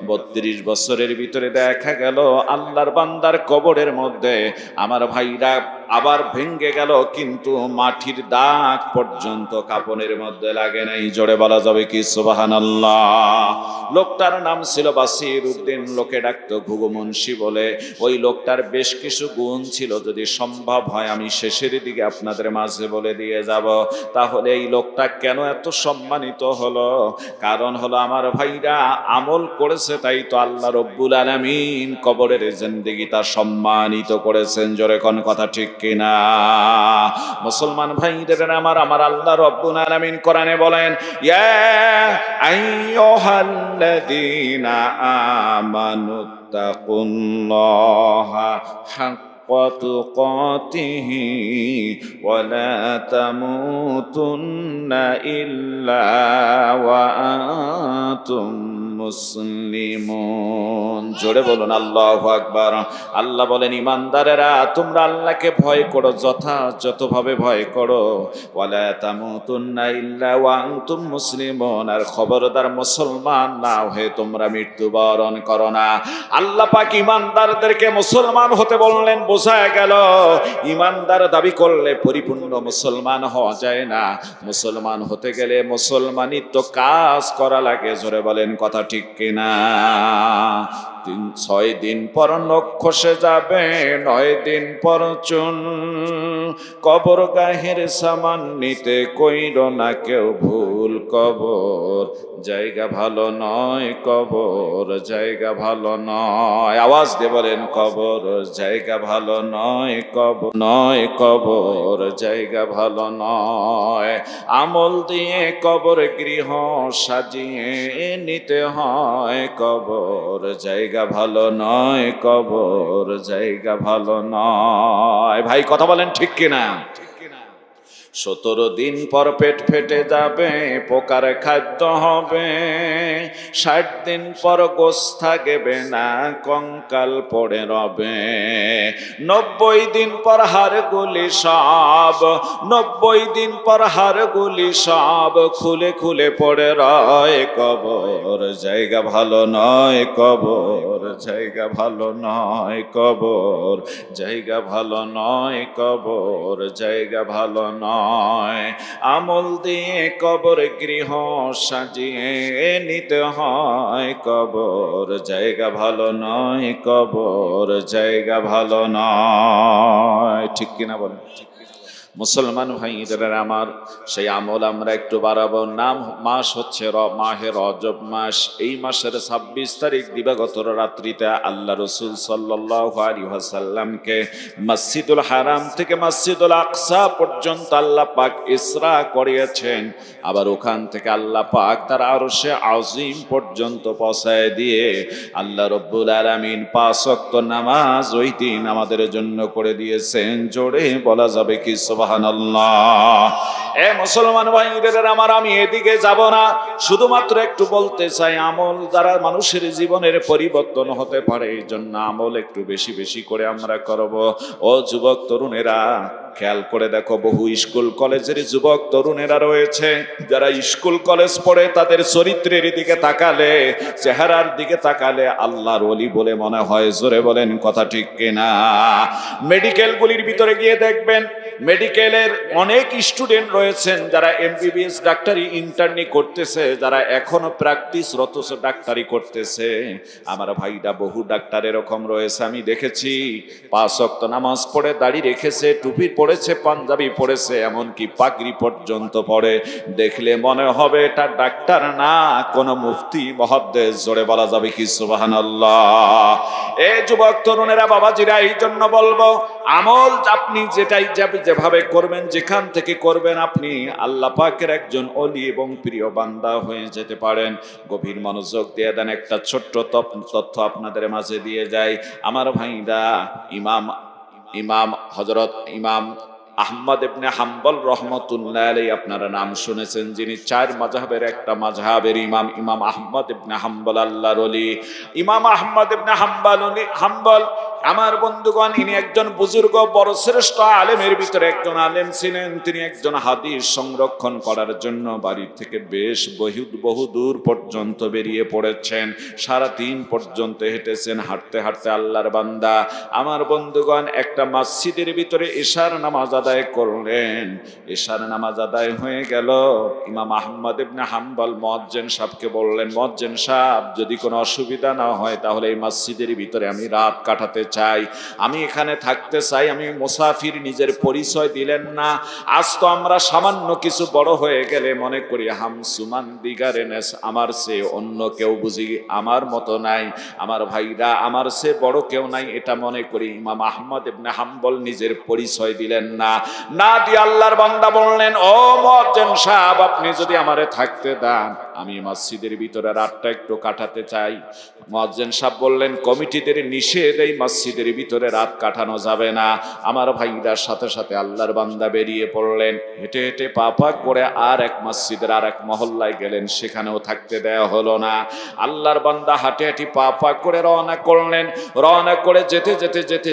32 বছরের ভিতরে দেখা গেল আল্লাহর বান্দার কবরের মধ্যে আমার ভাইরা আবার ভেঙ্গে গেল, কিন্তু মাটির দাগ পর্যন্ত কাপনের মধ্যে লাগে নাই। জোরে বলা যাবে কি সুবহানাল্লাহ? লোকটার নাম ছিল বাসির উদ্দিন, লোকে ডাকতো ঘুঘু মুন্সি বলে। ওই লোকটার বেশ কিছু গুণ ছিল, যদি সম্ভব হয় আমি শেষের দিকে আপনাদের মাঝে বলে দিয়ে যাব। তাহলে এই লোকটা কেন এত সম্মানিত হলো? কারণ হলো আমার ভাইরা, আমল করেছে, তাই তো আল্লাহ রব্বুল আলামিন কবরের জিন্দেগি তা সম্মানিত করেছেন। জোরে কোন কথা ঠিক কিনা? মুসলমান ভাইদের আমার আল্লাহ রব্বুল আলামিন কোরআনে বলেন, ইয়া আইয়ুহাল্লাযীনা আমানুত্তাকুল্লাহা হাক্কা তুকাতিহি ওয়া লা তামুতুন্না ইল্লা ওয়া আনতুম মুসলিমুন। জোরে বলুন আল্লাহু আকবার। আল্লাহ বলেন, ইমানদারেরা তোমরা আল্লাহকে ভয় করো, যথাযথভাবে ভয় করো। ওয়ালা তামুতুন্না ইল্লা ওয়া আনতুম মুসলিমুন, আর খবরদার মুসলমান না হয়ে তোমরা মৃত্যুবরণ করো না। আল্লাহ পাক ইমানদারদেরকে মুসলমান হতে বললেন। বোঝা গেল ইমানদার দাবি করলে পরিপূর্ণ মুসলমান হওয়া যায় না। মুসলমান হতে গেলে মুসলমানিত্ব কাজ করা লাগে। জোরে বলেন কথা ঠিক কিনা? ছয় দিন পর নখ খসে যাবে, 9 দিন পর চুন। কবর গাহের সামান নিতে কইর না কেউ ভুল, কবর জায়গা ভালো নয়, কবর জায়গা ভালো নয়। আওয়াজ দিয়ে বলেন, কবর জায়গা ভালো নয়, কবর নয়, কবর জায়গা ভালো নয়। আমল দিয়ে কবর গৃহ সাজিয়ে নিতে হয়, কবর জায়গা ভালো নয়, কবর জায়গা ভালো নয়। ভাই কথা বলেন ঠিক কিনা? 17 দিন পর পেট ফেটে যাবে, পোকার খাদ্য হবে। 60 দিন পর গোশ থাকবে না, কঙ্কাল পড়ে রবে। 90 দিন পর হাড়গুলি সব, 90 দিন পর হাড়গুলি সব খুলে খুলে পড়ে রয়, কবর জায়গা ভালো নয়, কবর জায়গা ভালো নয়, কবর জায়গা ভালো নয়, কবর জায়গা ভালো নয়। আমল দিয়ে কবর গৃহ সাজিয়ে নিতে হয়, কবর জায়গা ভালো নয়, কবর জায়গা ভালো নয়। ঠিক কিনা বলেন? মুসলমান ভাইদের আমার, সেই আমল আমরা একটু বাড়াবো। নাম মাস হচ্ছে মাহে রজব মাস। এই মাসের 26 তারিখ দিবাগত রাত্রিতে আল্লাহ রসুল সাল্লাল্লাহু আলাইহি ওয়াসাল্লামকে মসজিদুল হারাম থেকে মসজিদুল আকসা পর্যন্ত আল্লাহ পাক ইসরা করিয়েছেন। আবার ওখান থেকে আল্লাহ পাক তার আরশে আজিম পর্যন্ত পৌঁছায় দিয়ে আল্লাহ রব্বুল আলামিন 5 ওয়াক্ত নামাজ ওই দিন আমাদের জন্য করে দিয়েছেন। জোরে বলা যাবে কি সুবহানাল্লাহ? এ মুসলমান ভাইদের আমার, আমি এদিকে যাব না, শুধুমাত্র একটু বলতে চাই, আমল দ্বারা মানুষের জীবনের পরিবর্তন হতে পারে। এই জন্য আমল একটু বেশি বেশি করে আমরা করব। ও যুবক তরুণেরা, খেয়াল করে দেখো, বহু স্কুল কলেজের যুবক তরুণেরা রয়েছে যারা স্কুল কলেজ পড়ে, তাদের চরিত্রের দিকে তাকালে, চেহারার দিকে তাকালে আল্লাহর ওলি বলে মনে হয়। জোরে বলেন কথা ঠিক কিনা? মেডিকেল গুলির ভিতরে গিয়ে দেখবেন, মেডিকেলের অনেক স্টুডেন্ট রয়েছেন যারা এমবিবিএস ডাক্তারি ইন্টার্নি করতেছে, যারা এখনো প্র্যাকটিসরত ডাক্তারি করতেছে। আমার ভাইরা, বহু ডাক্তার এরকম রয়েছে, আমি দেখেছি 5 ওয়াক্ত নামাজ পড়ে, দাড়ি রেখেছে, টুপি পড়েছে, পাঞ্জাবি পড়েছে, এমনকি পাগড়ি পর্যন্ত পড়ে। দেখলে মনে হবে এটা ডাক্তার না, কোন মুফতি মহাদ্দেশ। জোরে বলা যাবে কি সুবহানাল্লাহ? এ যুবক তরুণেরা, বাবাজিরা, এই জন্য বলবো, আমল আপনি যেভাবে করবেন, যেখান থেকে করবেন, আপনি আল্লাহ পাকের একজন ওলি এবং প্রিয় বান্দা হয়ে যেতে পারেন। গভীর মনোযোগ দিয়ে দেন, একটা ছোট্ট তথ্য আপনাদের মাঝে দিয়ে যাই। আমার ভাইরা, ইমাম হযরত ইমাম আহমদ ইবনে হাম্বল রাহমাতুল্লাহ আলাইহি, আপনারা নাম শুনেছেন, যিনি 4 মাযহাবের একটা মাযহাবের ইমাম। ইমাম আহমদ ইবনে হাম্বল আল্লাহর ওলি। ইমাম আহমদ ইবনে হাম্বল আমার বন্ধুগণ, ইনি একজন বুজুর্গ, বড় শ্রেষ্ঠ আলেমের ভিতরে একজন আলেম ছিলেন। তিনি একজন হাদিস সংরক্ষণ করার জন্য বাড়ি থেকে বেশ বহু দূর পর্যন্ত বেরিয়ে পড়েছেন। সারা দিন পর্যন্ত হেঁটেছেন, হাঁটতে হাঁটতে আল্লাহর বান্দা আমার বন্ধুগণ একটা মসজিদের ভিতরে ইশার নামাজ আদায় করলেন। ইশার নামাজ আদায় হয়ে গেল। ইমাম আহমদ ইবনে হাম্বল মুয়াজ্জিন সাহেবকে বললেন, মুয়াজ্জিন সাহেব, যদি কোনো অসুবিধা না হয় তাহলে এই মসজিদের ভিতরে আমি রাত কাটাতে চাই, আমি এখানে থাকতে চাই, আমি মুসাফির। নিজের পরিচয় দিলেন না। আজ তো আমরা সামান্য কিছু বড় হয়ে গেলে মনে করি হাম সুমান দিগারেনেস, আমার সে অন্য কেউ বুঝি আমার মতো নাই। আমার ভাইরা, আমার সে বড় কেউ নাই এটা মনে করি। ইমাম আহমদ ইবনে হাম্বল নিজের পরিচয় দিলেন না। না দিয়ে আল্লাহর বান্দা বললেন, ও মুয়াজ্জিন সাহেব, আপনি যদি আমারে থাকতে দেন, আমি মসজিদের ভিতরে রাতটা একটু কাটাতে চাই। মুয়াজ্জিন সাহেব বললেন, কমিটিদের নিষেধ, এই মসজিদের ভিতরে রাত কাটানো যাবে না। আমার ভাইরার সাথে সাথে আল্লাহর বান্দা বেরিয়ে পড়লেন। হেঁটে হেঁটে পা পা করে আর এক মসজিদের আর এক মহল্লায় গেলেন, সেখানেও থাকতে দেয়া হলো না। আল্লাহর বান্দা হাঁটে হাঁটি পা পা করে রওনা করলেন। রওনা করে যেতে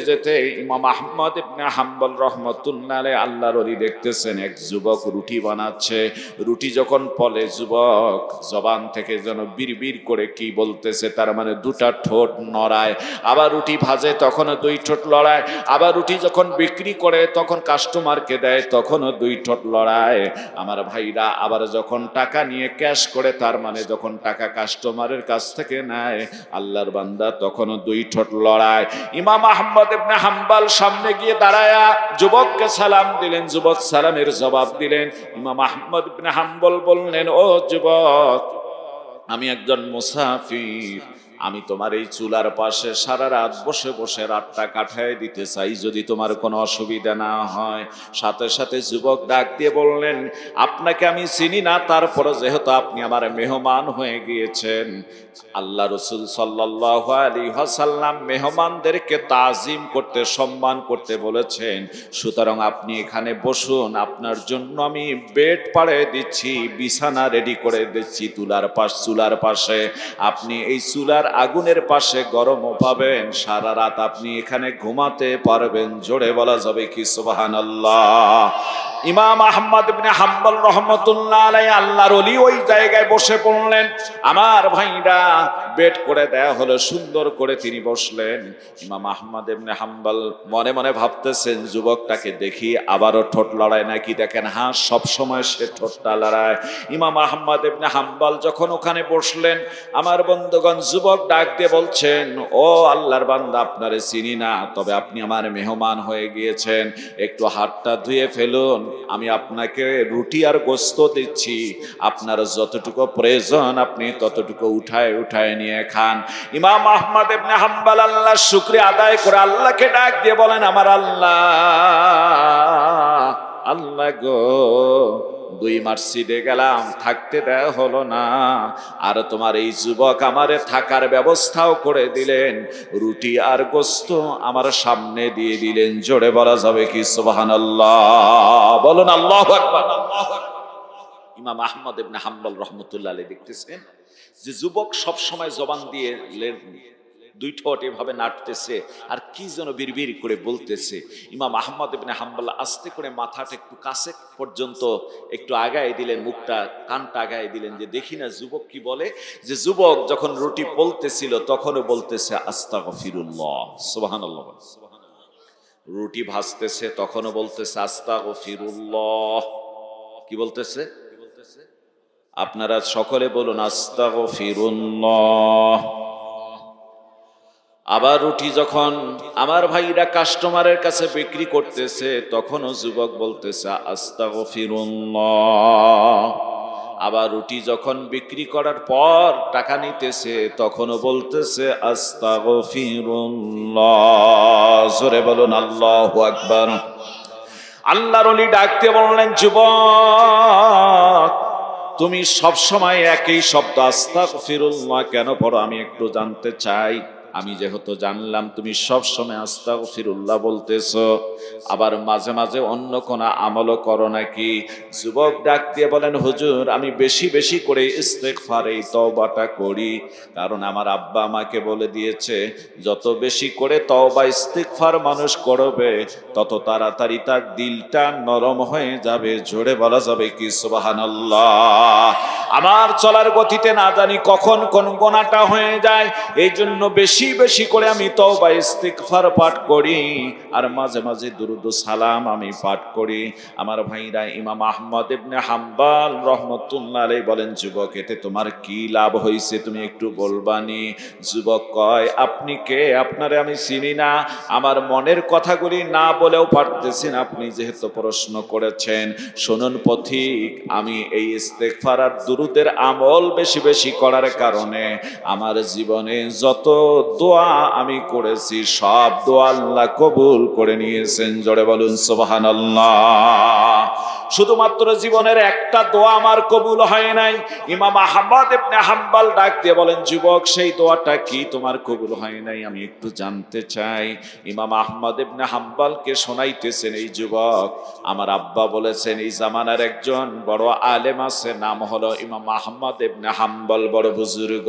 যেতে ইমাম আহমদ ইবনে হাম্বল রাহমাতুল্লাহ রহমতুল্লাহ আলাইহি আল্লাহর ওলি দেখতেছেন এক যুবক রুটি বানাচ্ছে। রুটি যখন পলে যুবক জবান থেকে যেন বিড়বিড় করে কি বলতেছে, তার মানে দুটা ঠোঁট নড়ায়। আবার রুটি ভাজে তখনও দুই ঠোঁট লড়ায়। আবার রুটি যখন বিক্রি করে তখন কাস্টমারকে দেয় তখনও দুই ঠোঁট লড়ায়। আমার ভাইরা আবার যখন টাকা নিয়ে ক্যাশ করে, তার মানে যখন টাকা কাস্টমারের কাছ থেকে নেয় আল্লাহর বান্দা তখনও দুই ঠোঁট লড়ায়। ইমাম আহমদ ইবনে হাম্বল সামনে গিয়ে দাঁড়ায়া যুবককে সালাম দিলেন। যুবক সালামের জবাব দিলেন। ইমাম আহমদ ইবনে হাম্বল বললেন, ও যুবক, আমি একজন মুসাফির, আমি তোমার এই চুলার পাশে সারা রাত বসে বসে রাতটা কাটায় দিতে চাই, যদি তোমার কোনো অসুবিধা না হয়। সাথে সাথে যুবক ডাক দিয়ে বললেন, আপনাকে আমি চিনি না, তারপরে যেহেতু আপনি আমার মেহমান হয়ে গিয়েছেন, আল্লাহ রসুল সাল্লাল্লাহু আলাইহি ওয়াসাল্লাম মেহমানদেরকে তাজিম করতে, সম্মান করতে বলেছেন, সুতরাং আপনি এখানে বসুন, আপনার জন্য আমি বেড পাড়ে দিচ্ছি, বিছানা রেডি করে দিচ্ছি চুলার পাশে। আপনি এই চুলার আগুনের পাশে গরমও পাবেন, সারা রাত আপনি এখানে ঘুমাতে পারবেন। জোরে বলা যাবে কি সুবহানাল্লাহ। ইমাম আহমদ ইবনে হাম্বল রহমতুল্লাহ আলাইহি আল্লাহর ওলি ওই জায়গায় বসে পড়লেন। আমার ভাইরা বেড করে দেয়া হলো, সুন্দর করে তিনি বসলেন। ইমাম আহমদ ইবনে হাম্বল মনে মনে ভাবতেছেন, যুবকটাকে দেখি আবারও ঠোঁট লড়ায় নাকি। দেখেন, হ্যাঁ, সব সময় সে ঠোঁটটা লড়ায়। ইমাম আহমদ ইবনে হাম্বল যখন ওখানে বসলেন, আমার বন্ধুগণ, যুবক ডাক দিয়ে বলছেন, ও আল্লাহর বান্দা, আপনারে চিনি না, তবে আপনি আমার মেহমান হয়ে গিয়েছেন, একটু হাতটা ধুয়ে ফেলুন, আমি আপনাকে রুটি আর গোশত দিচ্ছি, আপনার যতটুকু প্রয়োজন আপনি ততটুকু উঠায় উঠায় নিয়ে খান। ইমাম আহমদ ইবনে হাম্বল আল্লাহর শুকরিয়া আদায় করে আল্লাহকে ডাক দিয়ে বলেন, আমার আল্লাহ, আল্লাহ গো, 2 মসজিদে গেলাম, থাকতে দেয়া হলো না, আর তোমার এই যুবক আমারে থাকার ব্যবস্থাও করে দিলেন, রুটি আর গোশত আমার সামনে দিয়ে দিলেন। জোরে বলা যাবে কি সুবহানাল্লাহ? বলুন আল্লাহু আকবার। ইমাম আহমদ ইবনে হাম্বল রাহমাতুল্লাহ আলাইহি দেখতেছেন যে যুবক সব সময় জবান দিয়ে 2 ঠোঁট এভাবে নাড়তেছে আর কি যেন বিড়বিড় করে বলতেছে। ইমাম আহমদ ইবনে হাম্বল আস্তে করে মাথাটা একটু কাছে পর্যন্ত একটু আগায় দিলেন, মুখটা কানটা আগায় দিলেন, যে দেখি না যুবক কি বলে। যে যুবক যখন রুটি বলতেছিল তখনও বলতেছে আস্তাগফিরুল্লাহ, সুবহানাল্লাহ। রুটি ভাজতেছে তখনও বলতেছে আস্তাগফিরুল্লাহ। কি বলতেছে? আপনারা সকলে বলুন আস্তাগফিরুল্লাহ। আবার রুটি যখন আমার ভাইরা কাস্টমারের কাছে বিক্রি করতেছে তখনও যুবক বলতেছে আস্তাগফিরুল্লাহ। আবার রুটি যখন বিক্রি করার পর টাকা নিতেছে তখনও বলতেছে আস্তাগফিরুল্লাহ। জোরে বলুন আল্লাহু আকবার। আল্লাহর ওলি ডাকতে বললেন, যুবক, তুমি সব সময় একই শব্দ আস্তাগফিরুল্লাহ কেন পড়ো? আমি একটু জানতে চাই। আমি যেহেতু জানলাম তুমি সব সময় আস্তাগফিরুল্লাহ বলতেছো, আবার মাঝে মাঝে অন্য কোন আমলও করো নাকি? যুবক ডাক দিয়ে বলেন, হুজুর, আমি বেশি বেশি করে ইস্তেগফার, এই তওবাটা করি, কারণ আমার আব্বা আমাকে বলে দিয়েছে যত বেশি করে তওবা ইস্তেগফার মানুষ করবে তত তাড়াতাড়ি তার দিলটা নরম হয়ে যাবে। জোরে বলা যাবে কি সুবহানাল্লাহ। আমার চলার গতিতে না জানি কখন কোন গোনাটা হয়ে যায়, এই জন্য বেশি বেশি করে আমি তওবা ইস্তিগফার পাঠ করি, আর মাঝে মাঝে দুরূদ ও সালাম আমি পাঠ করি। আমার ভাইরা, ইমাম আহমদ ইবনে হাম্বল রাহমাতুল্লাহ আলাইহি বলেন, যুবক, এতে তোমার কি লাভ হয়েছে তুমি একটু বলবানি? যুবক কয়, আপনি কে? আপনারে আমি চিনি না, আমার মনের কথাগুলি না বলেও পারতেছি না, আপনি যেহেতু প্রশ্ন করেছেন। শুনুন পথিক, আমি এই ইস্তেগফার আর দুরূদের আমল বেশি বেশি করার কারণে আমার জীবনে যত দোয়া আমি করেছি সব দোয়া আল্লাহ কবুল করে নিয়েছেন। জোরে বলুন সুবহানাল্লাহ। শুধুমাত্র জীবনের একটা দোয়া আমার কবুল হয় নাই। ইমাম আহমদ ইবনে হাম্বল ডাক দিয়ে বলেন, যুবক সেই দোয়াটা কি তোমার কবুল হয় নাই? আমি একটু জানতে চাই। ইমাম আহমদ ইবনে হাম্বলকে শোনাইতেছেন, এই যুবক, আমার আব্বা বলেছেন এই জামানার একজন বড় আলেম আছে, নাম হলো ইমাম আহমদ ইবনে হাম্বল, বড় বুজুর্গ।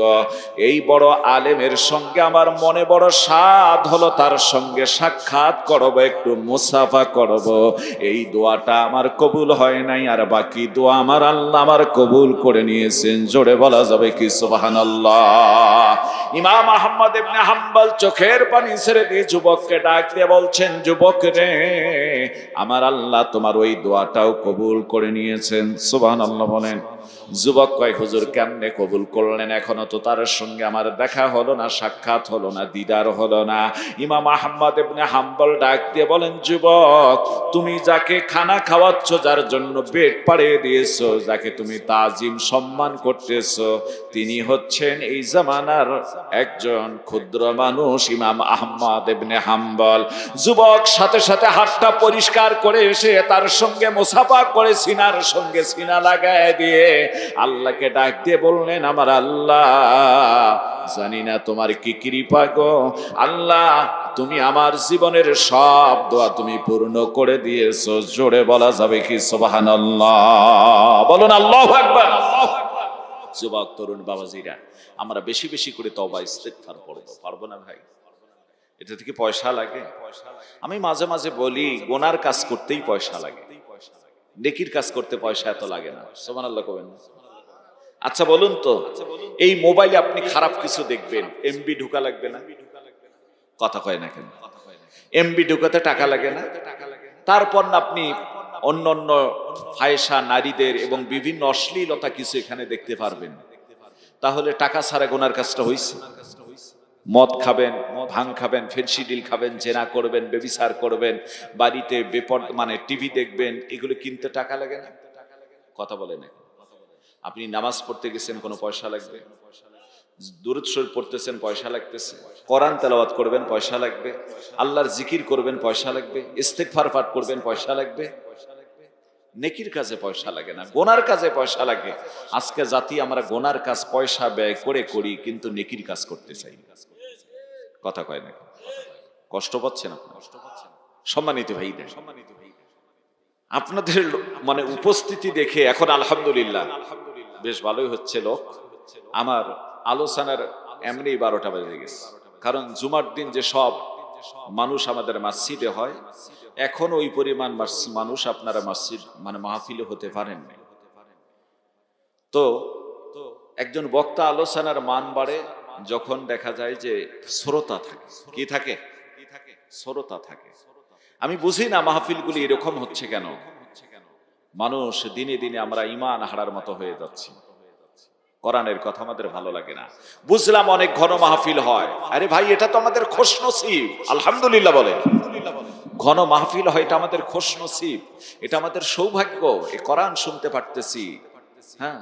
এই বড় আলেমের সঙ্গে আমার মনে বড় সাধ হলো তার সঙ্গে সাক্ষাৎ করব, একটু মুসাফা করব। এই দোয়াটা আমার কবুল হয় নাই, আর বাকি দোয়া আমার আল্লাহ আমার কবুল করে নিয়েছেন। জোরে বলা যাবে কি সুবহানাল্লাহ? ইমাম আহমদ ইবনে হাম্বল চোখের পানি ছেড়ে দিয়ে যুবককে ডাক দিয়ে বলছেন, যুবক রে, আমার আল্লাহ তোমার ওই দোয়াটাও কবুল করে নিয়েছেন। সুবহানাল্লাহ বলেন। যুবক কয়, হুজুর কেমনে কবুল করলেন? এখনো তো তার সঙ্গে আমার দেখা হলো না, সাক্ষাৎ হলো না, দিদার হলো না। ইমাম আহমদ ইবনে হাম্বল ডাক দিয়ে বলেন, যুবক, তুমি যাকে খানা খাওয়াচ্ছ, যার জন্য পেট পাড়িয়ে দিয়েছো, যাকে তুমি তাজিম সম্মান করতেছো, তিনি হচ্ছেন এই জামানার একজন ক্ষুদ্র মানুষ, ইমাম আহমদ ইবনে হাম্বল। যুবক সাথে সাথে হাতটা পরিষ্কার করে এসে তার সঙ্গে মুসাফা করে সিনার সঙ্গে সিনা লাগায় দিয়ে আল্লাহকে ডাক দিয়ে বললেন, আমার আল্লাহ, জানি না তোমার কি কৃপা গো আল্লাহ, তুমি আমার জীবনের সব দোয়া তুমি পূর্ণ করে দিয়েছো। জোরে বলা যাবে কি সুবহানাল্লাহ? বলুন আল্লাহু আকবার। যুবক, তরুণ বাবাজিরা, আমরা বেশি বেশি করে তওবা ইস্তেগফার করব, পারবো না ভাই? এটা থেকে পয়সা লাগে? আমি মাঝে মাঝে বলি, গোনার কাজ করতেই পয়সা লাগে, নেকির কাজ করতে পয়সা এত লাগে না। সুবহানাল্লাহ কবেন। আচ্ছা বলুন তো, এই মোবাইলে আপনি খারাপ কিছু দেখবেন, এমবি ঢোকা লাগবে না? কথা কয় না কেন? এমবি ঢোকাতে টাকা লাগে না? তারপর না আপনি অন্য অন্য ফায়সা নারীদের এবং বিভিন্ন অশ্লীলতা কিছু এখানে দেখতে পারবেন। তাহলে টাকা ছাড়া গোনার কাজটা হইছে? মদ খাবেন, ভাং খাবেন, ফেন্সিডিল খাবেন, জেনা করবেন, বেবিচার করবেন, বাড়িতে মানে টিভি দেখবেন, এগুলো কিনতে টাকা লাগে না? কথা বলে না। আপনি নামাজ পড়তে গেছেন, কোনো পয়সা লাগবে? দুরূদ শরীফ পড়তেছেন, পয়সা লাগতেছে। কোরআন তেলাওয়াত করবেন, পয়সা লাগবে। আল্লাহর জিকির করবেন, পয়সা লাগবে। ইস্তেগফার পাঠ করবেন, পয়সা লাগবে। নেকির কাজে পয়সা লাগে না, গোনার কাজে পয়সা লাগে। আজকে জাতি আমরা গোনার কাজ পয়সা ব্যয় করে করি, কিন্তু নেকির কাজ করতে চাই না। কথা কয় না? কষ্ট পাচ্ছেন আপনারা? সম্মানিত ভাইদের, আপনাদের মানে উপস্থিতি দেখে এখন আলহামদুলিল্লাহ বেশ ভালোই হচ্ছে লোক। আমার আলোচনার এমনি 12টা বেজে গেছে, কারণ জুমার দিন যে সব মানুষ আমাদের মসজিদে হয়, এখন ওই পরিমাণ মানুষ আপনারা মসজিদ মানে মাহফিলে হতে পারেন না। তো একজন বক্তা আলোচনার মান বাড়ে যখন দেখা যায় যে শ্রোতা থাকে। কি থাকে? শ্রোতা থাকে। আমি বুঝি না মাহফিলগুলি এরকম হচ্ছে কেন। মানুষ দিনে দিনে আমরা ঈমান হারার মতো হয়ে যাচ্ছি। কোরআনের কথা আমাদের ভালো লাগে না। বুঝলাম অনেক ঘন মাহফিল হয়, আরে ভাই এটা তো আমাদের খুশনসিব, আলহামদুলিল্লাহ বলেন। ঘন মাহফিল হয়, এটা আমাদের খুশনসিব, এটা আমাদের সৌভাগ্য। এই কোরআন শুনতে পারতেছি। হ্যাঁ,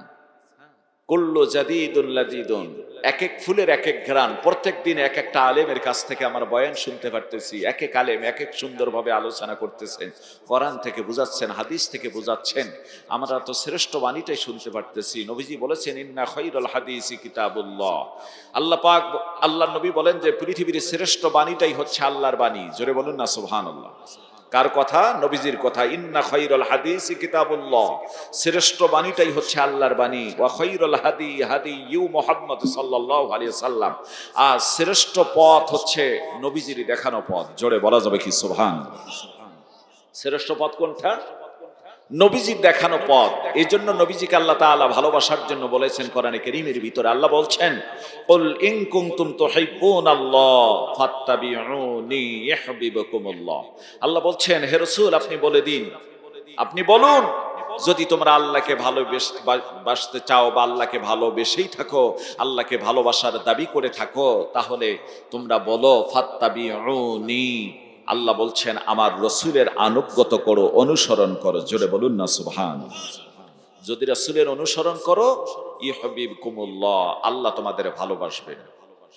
কুল্লু জাদিদুন লাযীদুন, এক এক ফুলের এক এক ঘ্রাণ। প্রত্যেক দিন এক একটা আলেমের কাছ থেকে আমার বয়ান শুনতে পারতেছি। এক এক আলেম এক এক সুন্দরভাবে আলোচনা করতেছেন, কোরআন থেকে বুঝাচ্ছেন, হাদিস থেকে বুঝাচ্ছেন। আমরা তো শ্রেষ্ঠ বাণীটাই শুনতে পারতেছি। নবীজি বলেছেন, ইন্না খায়রাল হাদিসি কিতাবুল্লাহ। আল্লাহ পাক, আল্লাহর নবী বলেন যে পৃথিবীর শ্রেষ্ঠ বাণীটাই হচ্ছে আল্লাহর বাণী। জোরে বলুন না সুবহানাল্লাহ। কার কথা? নবীজির কথা। ইন্না খায়রাল হাদিসি কিতাবুল্লাহ, শ্রেষ্ঠ বাণীটাই হচ্ছে আল্লাহর বাণী। ওয়া খায়রুল হাদি হাদি মুহাম্মদ সাল্লাল্লাহু আলাইহি সাল্লাম, আর শ্রেষ্ঠ পথ হচ্ছে নবীজির দেখানো পথ। জোরে বলা যাবে কি সুবহানাল্লাহ? শ্রেষ্ঠ পথ কোনটা? নবীজির দেখানো পথ। এই জন্য নবীজিকে আল্লাহ তাআলা ভালোবাসার জন্য বলেছেন কোরআনে কারীমের ভিতরে। আল্লাহ বলছেন, কুল ইন কুনতুম তুহিব্বুনাল্লাহ ফাত্তাবিউনি ইউহিব্বুকুমুল্লাহ। আল্লাহ বলছেন, হে রাসূল আপনি বলে দিন, আপনি বলুন, যদি তোমরা আল্লাহকে ভালোবাসতে চাও বা আল্লাহকে ভালোবেসেই থাকো, আল্লাহকে ভালোবাসার দাবি করে থাকো, তাহলে তোমরা বলো ফাত্তাবিউনি। আল্লাহ বলছেন, আমার রসুলের আনুগত্য করো, অনুসরণ করো। জোরে বলুন না সুবহানাল্লাহ। যদি রসুলের অনুসরণ করো, ইউহিব্বুকুমুল্লাহ, আল্লাহ তোমাদের ভালোবাসবেন।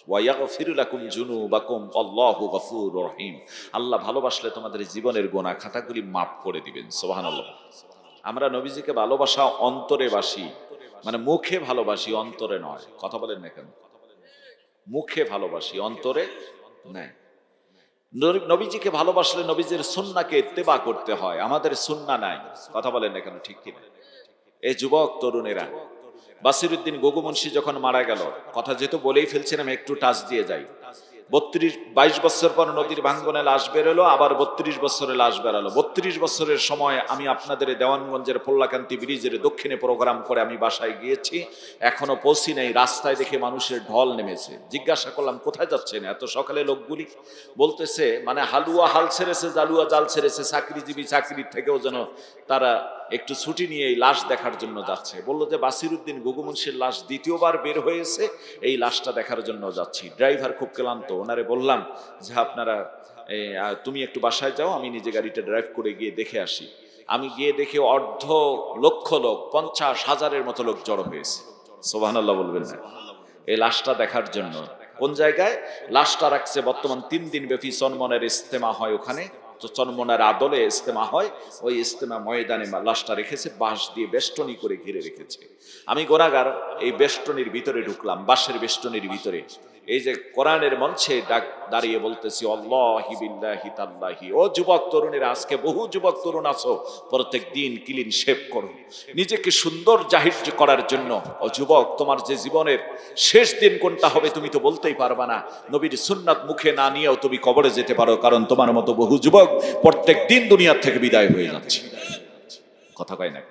ওয়া ইয়াগফিরু লাকুম যুনুবাকুম আল্লাহু গফুরুর রহিম। আল্লাহ ভালোবাসলে তোমাদের জীবনের গুনাহ খাতাগুলি মাফ করে দিবেন। সুবহানাল্লাহ। আমরা নবীজিকে ভালোবাসা অন্তরে বাসি, মানে মুখে ভালোবাসি, অন্তরে নয়। কথা বলেন না কেন? মুখে ভালোবাসি, অন্তরে নাই। নবীজিকে ভালোবাসলে নবীজির সুন্নাহকে ইত্তেবা করতে হয়, আমাদের সুন্নাহ নাই। কথা বলেন না কেন? ঠিক কিনা? এই যুবক তরুণেরা, বাসিরউদ্দিন গগু মুন্সি যখন মারা গেল, কথা যেহেতু বলেই ফেলছিলাম একটু টাচ দিয়ে যাই। 22 বছর পর নদীর ভাঙ্গনে লাশ বেরোলো, আবার 32 বছরে লাশ বেরালো। 32 বছরের সময় আমি আপনাদের দেওয়ানগঞ্জের পোল্লাকান্তি ব্রিজের দক্ষিণে প্রোগ্রাম করে আমি বাসায় গিয়েছি, এখনো পৌঁছি নাই। রাস্তায় দেখে মানুষের ঢল নেমেছে। জিজ্ঞাসা করলাম কোথায় যাচ্ছেন এত সকালে লোকগুলি? বলতেছে মানে হালুয়া হাল ছেড়েছে, জালুয়া জাল ছেড়েছে, চাকরিজীবী চাকরির থেকেও যেন তারা একটু ছুটি নিয়ে এই লাশ দেখার জন্য যাচ্ছে। বললো যে বাসিরউদ্দিন গগু মুন্সির লাশ দ্বিতীয়বার বের হয়েছে, এই লাশটা দেখার জন্য যাচ্ছি। ড্রাইভার খুব ক্লান্ত, ওনারে বললাম যে আপনারা তুমি একটু বাসায় যাও, আমি নিজে গাড়িটা ড্রাইভ করে গিয়ে দেখে আসি। আমি গিয়ে দেখে অর্ধ লক্ষ লোক, 50,000-এর মতো লোক জড়ো হয়েছে। সুবহানাল্লাহ বলবেন না? এই লাশটা দেখার জন্য। কোন জায়গায় লাশটা রাখছে? বর্তমান 3 দিন ব্যাপী চনমনের ইস্তেমা হয় ওখানে, তো চনমনের আদলে ইস্তেমা হয়, ওই ইস্তেমা ময়দানে লাশটা রেখেছে, বাঁশ দিয়ে বেষ্টনী করে ঘিরে রেখেছে। আমি গোনাগার এই বেষ্টনীর ভিতরে ঢুকলাম, বাঁশের বেষ্টনীর ভিতরে। এই যে কোরআনের মঞ্চে দাঁড়িয়ে বলতেছি আল্লাহি বিল্লাহি তাল্লাহি। ও যুবক তরুণীরা, আজকে বহু যুবক তরুণ আছো, প্রত্যেক দিন ক্লিন শেভ করো নিজেকে সুন্দর জাহির করার জন্য। ও যুবক, তোমার যে জীবনের শেষ দিন কোনটা হবে তুমি তো বলতেই পারবা না। নবীর সুন্নাত মুখে না নিয়েও তুমি কবরে যেতে পারো, কারণ তোমার মতো বহু যুবক প্রত্যেক দিন দুনিয়ার থেকে বিদায় হয়ে যাচ্ছে। কথা কয় না?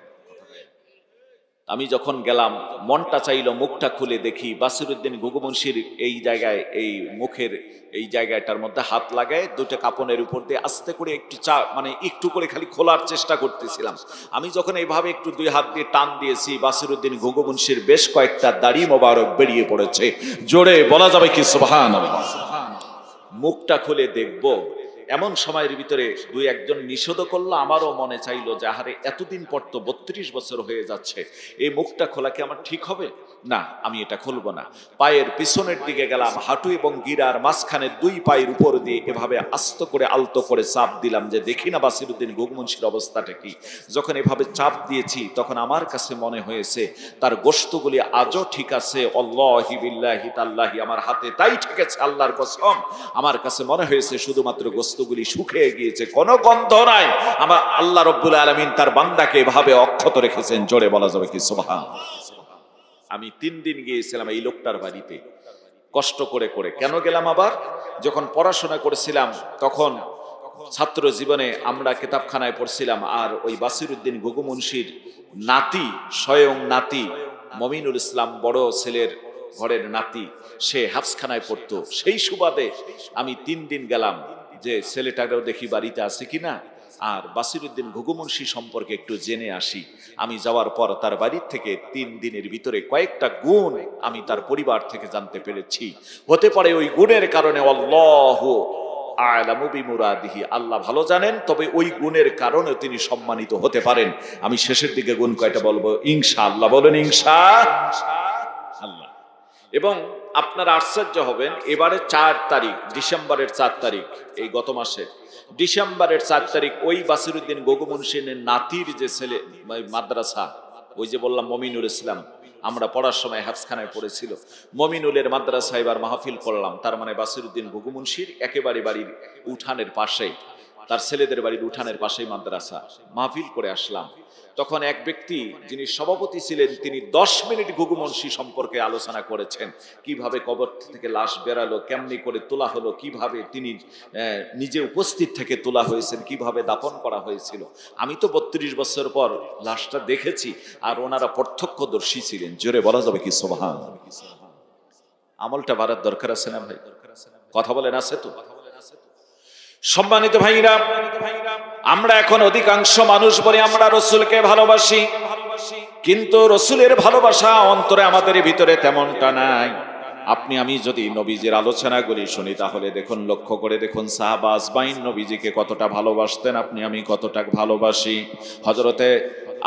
আমি যখন গেলাম, মনটা চাইলো মুখটা খুলে দেখি বাসিরউদ্দিন গগু মুন্সির এই জায়গায়, এই মুখের এই জায়গাটার মধ্যে হাত লাগায় দুটো কাপনের উপর দিয়ে আস্তে করে একটু মানে একটু করে খালি খোলার চেষ্টা করতেছিলাম। আমি যখন এইভাবে একটু 2 হাত দিয়ে টান দিয়েছি, বাসিরউদ্দিন গগু মুন্সির বেশ কয়েকটা দাড়ি মোবারক বেরিয়ে পড়েছে। জোরে বলা যাবে কি সুবহানাল্লাহ? মুখটা খুলে দেখবো, এমন সময়ের ভিতরে 2-1 নিষেধ করলো। আমারও মনে চাইলো যে আহারে এতদিন পর তো 32 বছর হয়ে যাচ্ছে, এই মুখটা খোলা কি আমার ঠিক হবে? না, আমি এটা খুলবো না। পায়ের পিছনের দিকে গেলাম, হাঁটু এবং গিরার মাঝখানে 2 পায়ের উপর দিয়ে এভাবে আস্ত করে আলতো করে চাপ দিলাম যে দেখি না বাসিরউদ্দিন গগু মুন্সির অবস্থাটা কি। যখন এভাবে চাপ দিয়েছি তখন আমার কাছে মনে হয়েছে তার গোশতগুলি আজও ঠিক আছে। আল্লাহি বিল্লাহি তাল্লাহি, আমার হাতে তাই ঠেকেছে, আল্লাহর কসম। আমার কাছে মনে হয়েছে শুধুমাত্র গোশতগুলি শুকিয়ে গিয়েছে, কোনো গন্ধ নাই। আমার আল্লাহ রব্বুল আলামিন তার বান্দাকে এভাবে অক্ষত রেখেছেন। জোরে বলা যাবে কি সুবহানাল্লাহ? আমি 3 দিন গিয়েছিলাম এই লোকটার বাড়িতে, কষ্ট করে করে। কেন গেলাম? আবার যখন পড়াশোনা করেছিলাম তখন ছাত্র জীবনে আমরা কিতাবখানায় পড়ছিলাম, আর ওই বাসিরউদ্দিন গগু মুন্সির নাতি, স্বয়ং নাতি মমিনুল ইসলাম, বড় ছেলের ঘরের নাতি, সে হাফসখানায় পড়তো। সেই সুবাদে আমি 3 দিন গেলাম যে ছেলেটাকেও দেখি বাড়িতে আছে কিনা, আর বাসিরউদ্দিন গগু মুন্সি সম্পর্কে একটু জেনে আসি। আমি যাওয়ার পর তার বাড়ির থেকে 3 দিনের ভিতরে কয়েকটা গুণ আমি তার পরিবার থেকে জানতে পেরেছি। হতে পারে ওই গুণের কারণে আল্লাহু আ'লামু বিমুরাদিহি, আল্লাহ ভালো জানেন, তবে ওই গুণের কারণে তিনি সম্মানিত হতে পারেন। আমি শেষের দিকে গুণ কয়টা বলবো ইনশাআল্লাহ। বলেন ইনশাআল্লাহ। এবং আপনারা আশ্চর্য হবেন, এবারে 4 তারিখ, ডিসেম্বরের 4 তারিখ, এই গত মাসে ডিসেম্বরের 4 তারিখ ওই বাসিরউদ্দিন গগু মুন্সির নাতির যে ছেলে মাদ্রাসা, ওই যে বললাম মমিনুল ইসলাম, আমরা পড়ার সময় হাফসখানায় পড়েছিল, মমিনুলের মাদ্রাসা এবার মাহফিল করলাম। তার মানে বাসিরউদ্দিন গগু মুন্সির একেবারে বাড়ির উঠানের পাশেই, তার ছেলেদের বাড়ির উঠানের পাশেই মাদ্রাসা। মাহফিল করে আসলাম। তখন এক ব্যক্তি যিনি সভাপতি ছিলেন, তিনি 10 মিনিট গগু মুন্সি সম্পর্কে আলোচনা করেছেন। কিভাবে কবর থেকে লাশ বেরালো, কেমনি করে তোলা হলো, কিভাবে তিনি নিজে উপস্থিত থেকে তোলা হয়েছেন, কিভাবে দাফন করা হয়েছিল। আমি তো 32 বছর পর লাশটা দেখেছি, আর ওনারা প্রত্যক্ষদর্শী ছিলেন। জোরে বলা যাবে কি সুবহানাল্লাহ? আমলটা বাড়ার দরকার আছে না ভাই? কথা বলেন, আছে তো? সম্মানিত ভাইরা, আমরা এখন অধিকাংশ মানুষ বলি আমরা রসুলকে ভালোবাসি, কিন্তু রসুলের ভালোবাসা অন্তরে আমাদের ভিতরে তেমনটা নাই। আপনি আমি যদি নবীজির আলোচনাগুলি শুনি তাহলে দেখুন, লক্ষ্য করে দেখুন সাহাবা আজমাইন নবীজিকে কতটা ভালোবাসতেন, আপনি আমি কতটা ভালোবাসি। হযরতে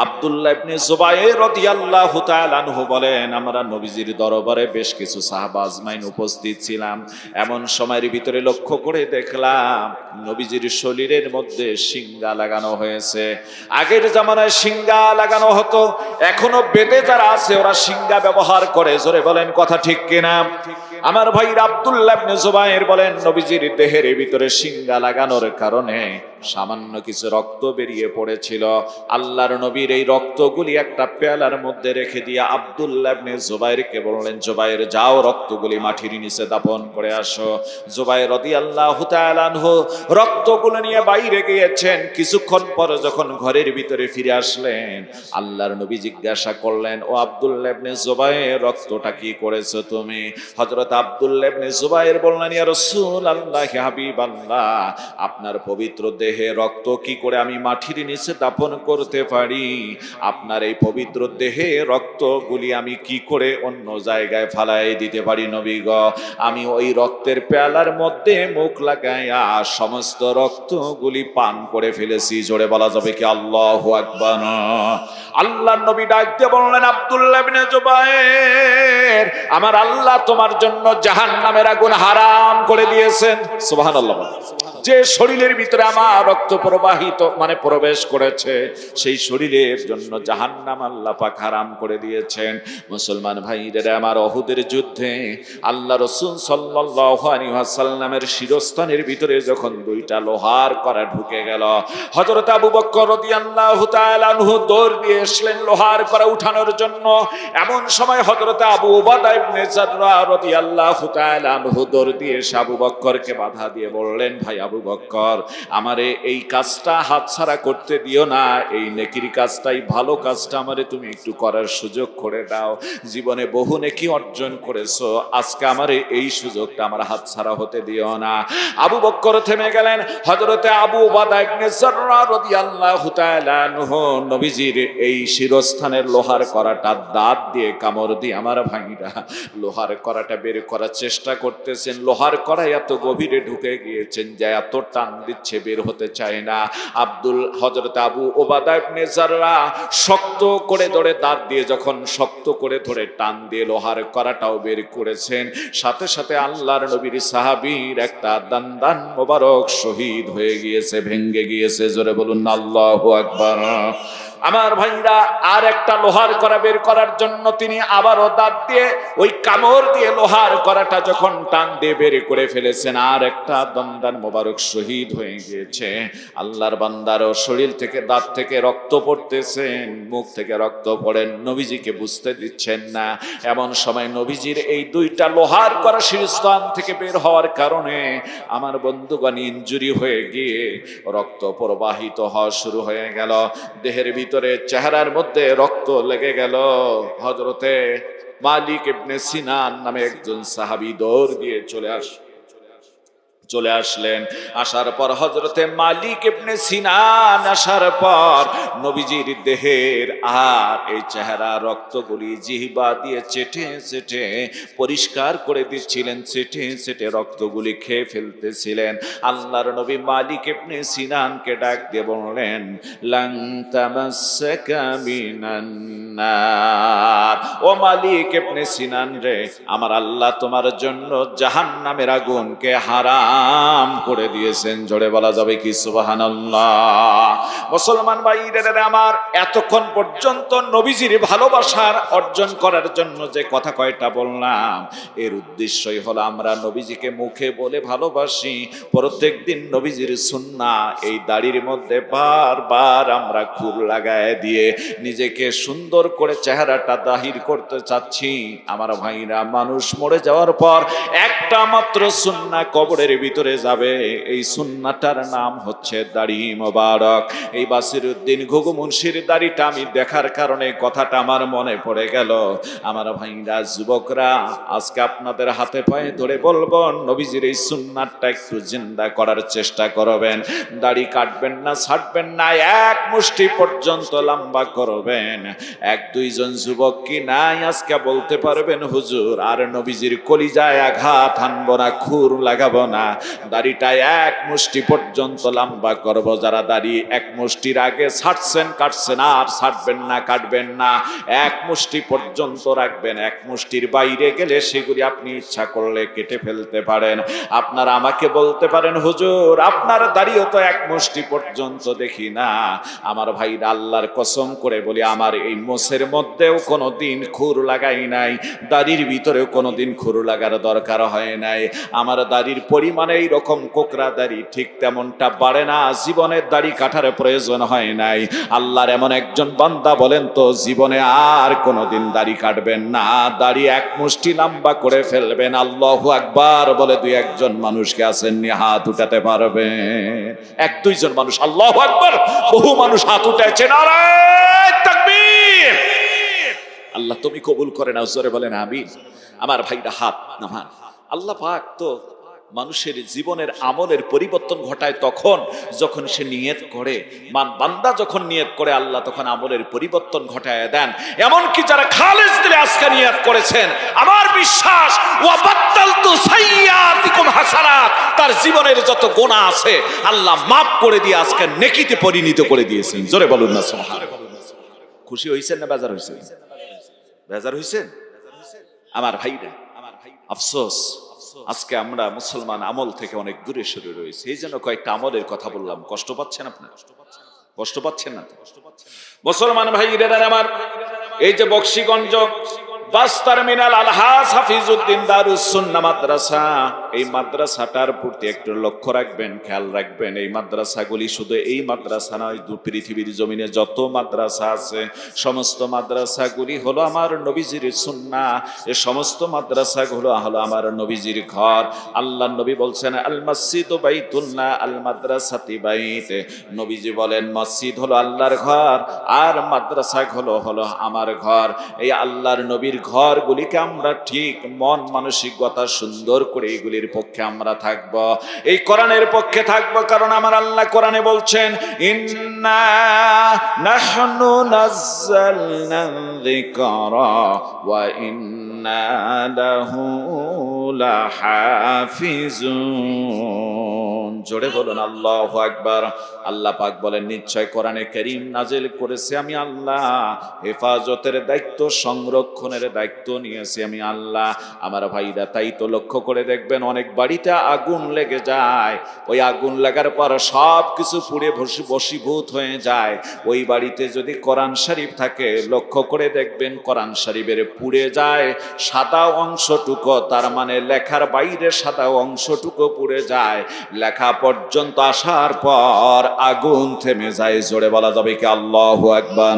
আব্দুল্লাহ ইবনে জুবায়ের রাদিয়াল্লাহু তাআলা আনহু বলেন, আমরা নবীজির দরবারে বেশ কিছু সাহাবা আজমাইন উপস্থিত ছিলাম। এমন সময়ের ভিতরে লক্ষ্য করে দেখলাম নবীজির শরীরের মধ্যে শিঙ্গা লাগানো হয়েছে। আগের জামানায় শিঙ্গা লাগানো হতো, এখনো বেদে যারা আছে ওরা শিঙ্গা ব্যবহার করে। জোরে বলেন কথা ঠিক কিনা? আমার ভাই আব্দুল্লাহ ইবনে জুবায়ের বলেন, নবীজির দেহের ভিতরে শিঙ্গা লাগানোর কারণে সামান্য কিছু রক্ত বেরিয়ে পড়েছিল। আল্লাহর নবীর এই রক্তগুলি একটা পেয়ালার মধ্যে রেখে দিয়ে আব্দুল্লাহ ইবনে জুবায়েরকে বললেন, জুবায়ের যাও রক্তগুলি মাটির নিচে দাফন করে আসো। জুবায়ের রাদিয়াল্লাহু তাআলা আনহু রক্তগুলো নিয়ে বাইরে গিয়েছেন। কিছুক্ষণ পর যখন ঘরের ভিতরে ফিরে আসলেন, আল্লাহর নবী জিজ্ঞাসা করলেন, ও আব্দুল্লাহ ইবনে জুবায়ের রক্তটা কি করেছো তুমি? হযরত আব্দুল্লাহ ইবনে জুবায়ের বললেন, ইয়া রাসূলুল্লাহ, হাবিবাল্লাহ, আপনার পবিত্র দেহে রক্ত কি করে আমি মাটির নিচে দাফন করতে পারি? আপনার এই পবিত্র দেহে রক্তগুলি আমি কি করে অন্য জায়গায় ফালাই দিতে পারি নবী গো? আমি ওই রক্তের পেয়ালার মধ্যে মুখ লাগাইয়া সমস্ত রক্তগুলি পান করে ফেলেছি। জোরে বলা যাবে কি আল্লাহু আকবার? আল্লাহর নবী ডাক দিয়ে বললেন, আব্দুল্লাহ ইবনে জুবায়ের, আমার আল্লাহ তোমার জন্য জাহান্নামের আগুন হারাম করে দিয়েছেন। সুবহানাল্লাহ। যে শরীরের ভিতরে আমার রক্ত প্রবাহিত প্রবেশ করেছে, সেই শরীরের জন্য জাহান্নাম আল্লাহ পাক হারাম করে দিয়েছেন। মুসলমান ভাইরা আমার, উহুদের যুদ্ধে আল্লাহ রাসূল সাল্লাল্লাহু আলাইহি ওয়াসাল্লামের শিরস্থানের ভিতরে যখন দুইটা লোহার কড়া ঢুকে গেল, হযরত আবু বকর রাদিয়াল্লাহু তাআলা আনহু দৌড় দিয়ে আসলেন লোহার কড়া উঠানোর জন্য। এমন সময় হযরত আবু উবাদা ইবনে জাররাহ রাদিয়াল্লাহু তাআলা আনহু দৌড় দিয়ে আবু বকরকে বাধা দিয়ে বললেন, ভাই আবু বকর, আমারে এই কাজটা হাতছাড়া করতে দিও না। এই নেকির কাজটাই, ভালো কাজটা আমারে তুমি একটু করার সুযোগ করে দাও। জীবনে বহু নেকি অর্জন করেছো, আজকে আমারে এই সুযোগটা আমার হাতছাড়া হতে দিও না। আবু বকর থেমে গেলেন। হযরতে আবু উবাদা ইবনে জাররাহ রাদিয়াল্লাহু তাআলা আনহু নবীজির এই শিরস্থানের লোহার কড়াটা দাঁত দিয়ে কামড় দিয়ে, আমার ভাইরা, লোহার কড়াটা বের করার চেষ্টা করতেছেন। লোহার কড়া এত গভীরে ঢুকে গিয়েছেন যে এত টান দিচ্ছে, বের হতে চায় না। হযরত আবু উবাদা ইবনে জাররাহ শক্ত করে ধরে দাঁত দিয়ে যখন শক্ত করে ধরে টান দিয়ে লোহার কড়াটাও বের করেছেন, সাথে সাথে আল্লাহর নবীর সাহাবীর একটা দান্দান মোবারক শহীদ হয়ে গিয়েছে, ভেঙে গিয়েছে। জোরে বলুন আল্লাহু আকবার। আমার ভাইরা, আর একটা লোহার কড়া বের করার জন্য তিনি আবারও দাঁত দিয়ে ওই কামড় দিয়ে লোহার কড়াটা যখন টান দিয়ে বের করে ফেলেছেন, আর একটা দন্দান মোবারক শহীদ হয়ে গিয়েছে। আল্লাহর বান্দারও শরীর থেকে, দাঁত থেকে রক্ত পড়তেছেন, মুখ থেকে রক্ত পড়েন, নবীজিকে বুঝতে দিচ্ছেন না। এমন সময় নবীজির এই দুইটা লোহার কড়া শিরস্থান থেকে বের হওয়ার কারণে আমার বন্ধুগণ ইনজুরি হয়ে গিয়ে রক্ত প্রবাহিত হওয়া শুরু হয়ে গেল। দেহের ভিতরে, চেহারার মধ্যে রক্ত লেগে গেল। হযরতে মালিক ইবনে সিনান নামে একজন সাহাবী দৌড় দিয়ে চলে আসলেন। আসার পর হযরতে মালিক ইবনে সিনান আসার পর নবীজির দেহের আর এই চেহারা রক্তগুলি জিহ্বা দিয়ে চেটে চেটে পরিষ্কার করে দিচ্ছিলেন, চেটে চেটে রক্তগুলি খেয়ে ফেলতেছিলেন। আল্লাহর নবী মালিক ইবনে সিনানকে ডাক দিয়ে বললেন, লান তামাসসাকা মিনান নার, ও মালিক ইবনে সিনান রে, আমার আল্লাহ তোমার জন্য জাহান্নামের আগুনকে হারাম করে দিয়েছেন। জোরে বলা যাবে কি সুবহানাল্লাহ? মুসলমান ভাইরা আমার, এতক্ষণ পর্যন্ত নবীজির ভালোবাসার অর্জন করার জন্য যে কথা কয়টা বললাম, এর উদ্দেশ্যই হলো আমরা নবীজিকে মুখে বলে ভালোবাসি, প্রত্যেকদিন নবীজির সুন্নাহ এই দাড়ির মধ্যে বারবার আমরা খুর লাগায় দিয়ে নিজেকে সুন্দর করে চেহারাটা দাহির করতে চাচ্ছি। আমার ভাইরা, মানুষ মরে যাওয়ার পর একটা মাত্র সুন্নাহ কবরের ভিতরে যাবে, এই সুন্নাহটার নাম হচ্ছে দাড়ি মোবারক। এই বাসিরউদ্দিন ঘুঘু মুন্সির দাড়িটা আমি দেখার কারণে কথাটা আমার মনে পড়ে গেল। আমার ভাইরা, যুবকরা, আজকে আপনাদের হাতে পায়ে ধরে বলবো, নবীজির এই সুন্নাহটা একটু জিন্দা করার চেষ্টা করবেন। দাড়ি কাটবেন না, ছাড়বেন না, এক মুষ্টি পর্যন্ত লম্বা করবেন। এক দুইজন যুবক কি নাই আজকে বলতে পারবেন, হুজুর আর নবীজির কলিজায় আঘাত হানবো না, খুর লাগাবো না? দাড়িটা এক মুষ্টি পর্যন্ত লম্বা করব। যারা দাড়ি এক মুষ্টির আগে ছাড়ছেন কাটছেন, আর ছাড়বেন না কাটবেন না, এক মুষ্টি পর্যন্ত রাখবেন। এক মুষ্টির বাইরে গেলে সেগুলি আপনি ইচ্ছা করলে কেটে ফেলতে পারেন। আপনারা আমাকে বলতে পারেন, হুজুর আপনার দাড়িও তো এক মুষ্টি পর্যন্ত দেখি না। আমার ভাইরা, আল্লাহর কসম করে বলি, আমার এই মোছের মধ্যেও কোনোদিন খুর লাগাই নাই, দাড়ির ভিতরেও কোনোদিন খুর লাগার দরকার হয় নাই। আমার দাড়ির পরিমাণে এইরকম কোকড়া দাড়ি ঠিক তেমনটা বাড়ে না, জীবনের দাড়ি কাটার প্রয়োজন হয় নাই। আল্লাহর এমন একজন বান্দা বলেন তো জীবনে আর কোনোদিন দাড়ি কাটবেন না, দাড়ি এক মুষ্টি লম্বা করে ফেলবেন। আল্লাহু আকবার বলে দুই একজন মানুষকে আসেননি হাত উঠাতে পারবে? এক দুইজন মানুষ আল্লাহু আকবার, বহু মানুষ হাত উঠেছে। নারায়ে তাকবীর। আল্লাহ তুমি কবুল করে নাও, জোরে বলেন আমিন। আমার ভাইরা হাত নামান। আল্লাহ পাক তো মানুষের জীবনের আমলের পরিবর্তন ঘটায় তখন যখন সে নিয়ত করে। বান্দা যখন নিয়ত করে, আল্লাহ তখন আমলের পরিবর্তন ঘটায় দেন। এমনকি যারা খালেস দিলে আজকে নিয়ত করেছেন, আমার বিশ্বাস ওয়াবাদদালতু সাইয়্যাতিকুম হাসানাত, তার জীবনের যত গুনাহ আছে আল্লাহ মাফ করে দিয়ে আজকে নেকিতে পরিণত করে দিয়েছেন। জোরে বলুন না সুবহানাল্লাহ। খুশি হইছেন না বেজার হইছেন? বেজার হইছেন? আমার ভাইরা, আফসোস আজকে আমরা মুসলমান আমল থেকে অনেক দূরে সরে রয়েছে। এই জন্য কয়েকটা আমলের কথা বললাম। কষ্ট পাচ্ছেন আপনারা? কষ্ট পাচ্ছেন না? মুসলমান ভাইরা আমার, এই যে বক্সিগঞ্জ বাস টার্মিনাল আলহাজ হাফিজউদ্দিন দারুস সুন্নাহ মাদ্রাসা, এই মাদ্রাসাটার প্রতি একটু লক্ষ্য রাখবেন, খেয়াল রাখবেন। এই মাদ্রাসাগুলি শুধু এই মাদ্রাসা নয়, পৃথিবীর জমিনে যত মাদ্রাসা আছে সমস্ত মাদ্রাসাগুলি হলো আমার নবীজির সুন্নাহ। এই সমস্ত মাদ্রাসাগুলো হলো আমার নবীজির ঘর। আল্লাহর নবী বলছেন আল মসজিদু বাইতুল্লাহ আল মাদ্রাসাতি বাইত। নবীজি বলেন মসজিদ হলো আল্লাহর ঘর আর মাদ্রাসা হলো আমার ঘর। এই আল্লাহর নবীর ঘরগুলিকে আমরা ঠিক মন মানসিকতা সুন্দর করে এগুলির পক্ষে আমরা থাকব, এই কোরআনের পক্ষে থাকব। কারণ আমার আল্লাহ কোরআনে বলছেন ইন্না নাহনু নাযালনা যিকরা ওয়া ইন্না লাহু লাহাফিজুন। জোরে বলুন আল্লাহু আকবার। আল্লাহ পাক বলেন নিশ্চয় কোরআনে কারীম নাজিল করেছে আমি আল্লাহ, হেফাজতের দায়িত্ব সংরক্ষণের দায়িত্ব নিয়েছি আমি আল্লাহ। আমার ভাইরা, তাই তো লক্ষ্য করে দেখবেন অনেক বাড়িতে আগুন লেগে যায়, ওই আগুন লাগার পর সব কিছু পুড়ে বশীভূত হয়ে যায়। ওই বাড়িতে যদি কোরআন শরীফ থাকে, লক্ষ্য করে দেখবেন কোরআন শরীফের পুড়ে যায় সাদা অংশটুকু, তার মানে লেখার বাইরে সাদা অংশটুকু পুড়ে যায়, লেখা পর্যন্ত আসার পর আগুন থেমে যায়। জোরে বলা যাবে কি আল্লাহু আকবার?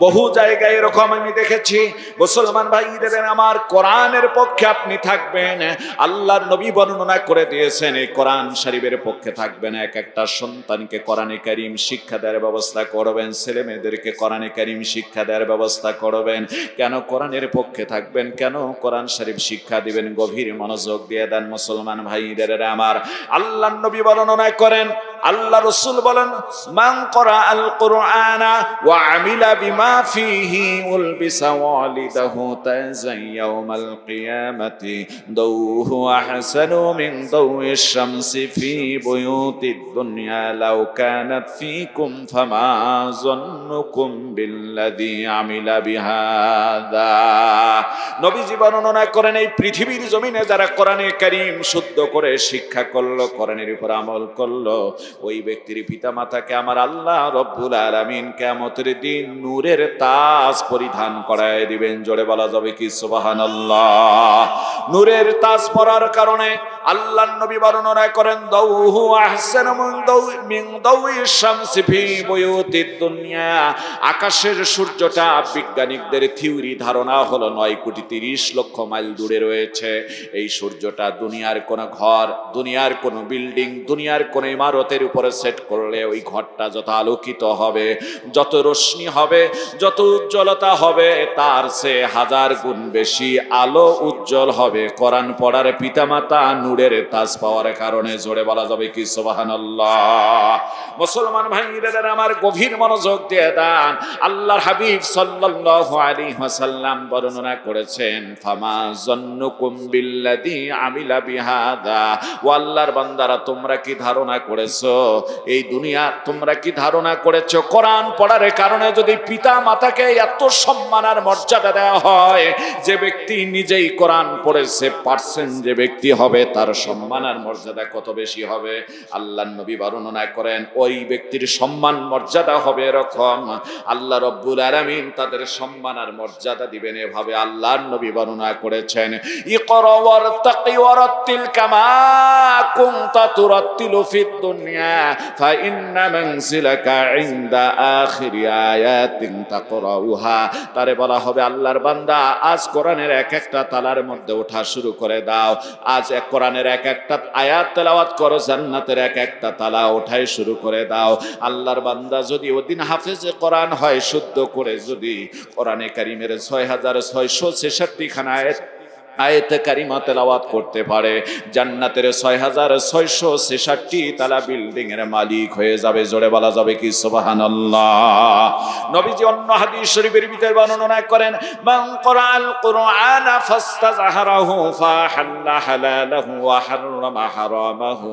বহু জায়গায় এরকম আমি দেখেছি। মুসলমান ভাইদের আমার, কোরআনের পক্ষে আপনি থাকবেন। আল্লাহর নবী বর্ণনা করে দিয়েছেন এই কোরআন শরীফের পক্ষে থাকবেন। এক একটা সন্তানকে কোরআনে কারীম শিক্ষা দেওয়ার ব্যবস্থা করবেন, ছেলে মেয়েদেরকে কোরআনে কারীম শিক্ষা দেওয়ার ব্যবস্থা করবেন। কেন কোরআনের পক্ষে থাকবেন? কেন কোরআন শরীফ শিক্ষা দিবেন? গভীর মনোযোগ দিয়ে দেন মুসলমান ভাইদের আমার। আল্লাহর নবী বর্ণনা করেন, আল্লাহ রাসূল বলেন মান ক্বারা আল কুরআনা ওয়া আমিলা বিমা ফীহি উলবিসা ওয়ালিদাহু তাযাইয়াউমাল কিয়ামাতি দাউহু আহসানু মিন দাউইশ শামসি ফী বুয়ুতিদ দুনিয়া লাউ কানাত ফীকুম ফামা যান্নুকুম বিল্লাযী আমিলা বিহাযা। নবীজি বর্ণনা করেন এই পৃথিবীর জমিনে যারা কোরআনে কারীম শুদ্ধ করে শিক্ষা করলো, কোরআনের উপর আমল করলো, ওই ব্যক্তির পিতা মাতাকে আমার আল্লাহ রব্বুল আলামিন কিয়ামতের দিন নূরের তাজ পরিধান করায় দিবেন। জোরে বলা যাবে কি সুবহানাল্লাহ? নূরের তাজ পরার কারণে আল্লাহর নবী বর্ণনা করেন দাউহু আহসানু মিন দাউইশ শামসি ফী বুয়ুতিদ দুনিয়া। আকাশের সূর্যটা বিজ্ঞানীদের থিওরি ধারণা হলো 9,30,00,000 মাইল দূরে রয়েছে। এই সূর্যটা দুনিয়ার কোন ঘর, দুনিয়ার কোন বিল্ডিং, দুনিয়ার কোন ইমারতের উপরে সেট করলে ওই ঘরটা যত আলোকিত হবে, যত রোশনি হবে, যত উজ্জ্বলতা হবে, তার চেয়ে 1000 গুণ বেশি আলো উজ্জ্বল হবে কোরআন পড়ার পিতামাতা নূরের তাজ পাওয়ার কারণে। জোরে বলা যাবে কি সুবহানাল্লাহ। মুসলমান ভাইরা আমার গভীর মনোযোগ দিয়ে দেন। আল্লাহর হাবিব সাল্লাল্লাহু আলাইহি ওয়াসাল্লাম বর্ণনা করেছেন, ফামা যান্নুকুম বিল্লাযী আমিলা বিহাদা, ও আল্লাহর বান্দারা তোমরা কি ধারণা করেছো, এই দুনিয়া তোমরা কি ধারণা করেছো কোরআন পড়ার কারণে যদি পিতা মাতাকে এত সম্মান আর মর্যাদা দেওয়া হয়, যে ব্যক্তি নিজেই কোরআন পড়েছে পারছেন যে ব্যক্তি হবে, তার সম্মান আর মর্যাদা কত বেশি হবে। আল্লাহর নবী বর্ণনা করেন ওই ব্যক্তির সম্মান মর্যাদা হবে এরকম, আল্লাহ রব্বুল আলামিন তাদের সম্মান আর মর্যাদা দিবেন এভাবে। আল্লাহর নবী বর্ণনা করেছেন, ইকরা ওয়ারতাকি ওয়ারাতিল কামা কুনতা তুরাতিলু ফিদ দুনিয়া ফা ইন্না মানজিলাকা ইনদা আখিরি আয়াতিন তাকরাউহা। তারে বলা হবে, আল্লাহর বান্দা আজ কোরআনের এক একটা তালার মধ্যে ওঠা শুরু করে দাও, আজ এক কোরআনের এক একটা আয়াত তেলাওয়াত করো, জান্নাতের এক একটা তালা ওঠাই শুরু করে দাও। আল্লাহর বান্দা যদি ওদিন হাফেজে কোরআন হয়, শুদ্ধ করে যদি কোরআনে কারীমের 6666 খানা আয়াতে কারিমা তেলাওয়াত করতে পারে, জান্নাতের 6666 তালা বিল্ডিং এর মালিক হয়ে যাবে। জোরে বলা যাবে কি সুবহানাল্লাহ। নবীজি অন্য হাদিস শরীফের ভিতরে বর্ণনা করেন, মান ক্বরাআল কুরআনা ফাস্তাযহারাহু ফাহাল্লা হালালাহু ওয়া হাররামা হারামাহু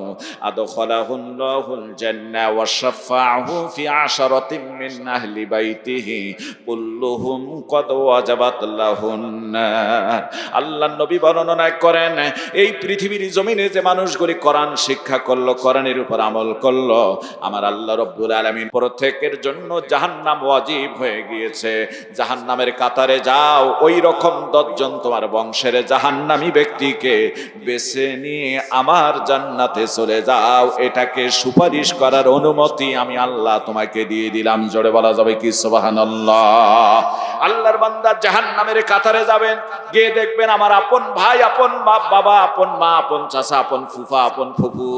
আদখালাহুল্লাহুল জান্নাহ ওয়া শাফাআহু ফি আশরাতিন মিন আহলি বাইতিহি কুল্লুহুম ক্বাদ ওয়াজাবাত লাহুন নার। আল্লাহ নবী বর্ণনা করেন, এই পৃথিবীর জমিনে যে মানুষগুলি কোরআন শিক্ষা করলো, কোরআনের উপর আমল করলো, আমার আল্লাহ রব্বুল আলামিন প্রত্যেকের জন্য জাহান্নাম ওয়াজিব হয়ে গিয়েছে। জাহান্নামের কাতারে যাও, ওই রকম 10 জন তোমার বংশের জাহান্নামী ব্যক্তিকে বেছে নিয়ে আমার জান্নাতে চলে যাও, এটাকে সুপারিশ করার অনুমতি আমি আল্লাহ তোমাকে দিয়ে দিলাম। জোরে বলা যাবে কি সুবহানাল্লাহ। আল্লাহর বান্দা জাহান্নামের কাতারে যাবেন, গিয়ে দেখবেন আমার আপন ভাই, আপন বাবা, আপন মা, আপন চাচা, আপন ফুফা, আপন ফুফু,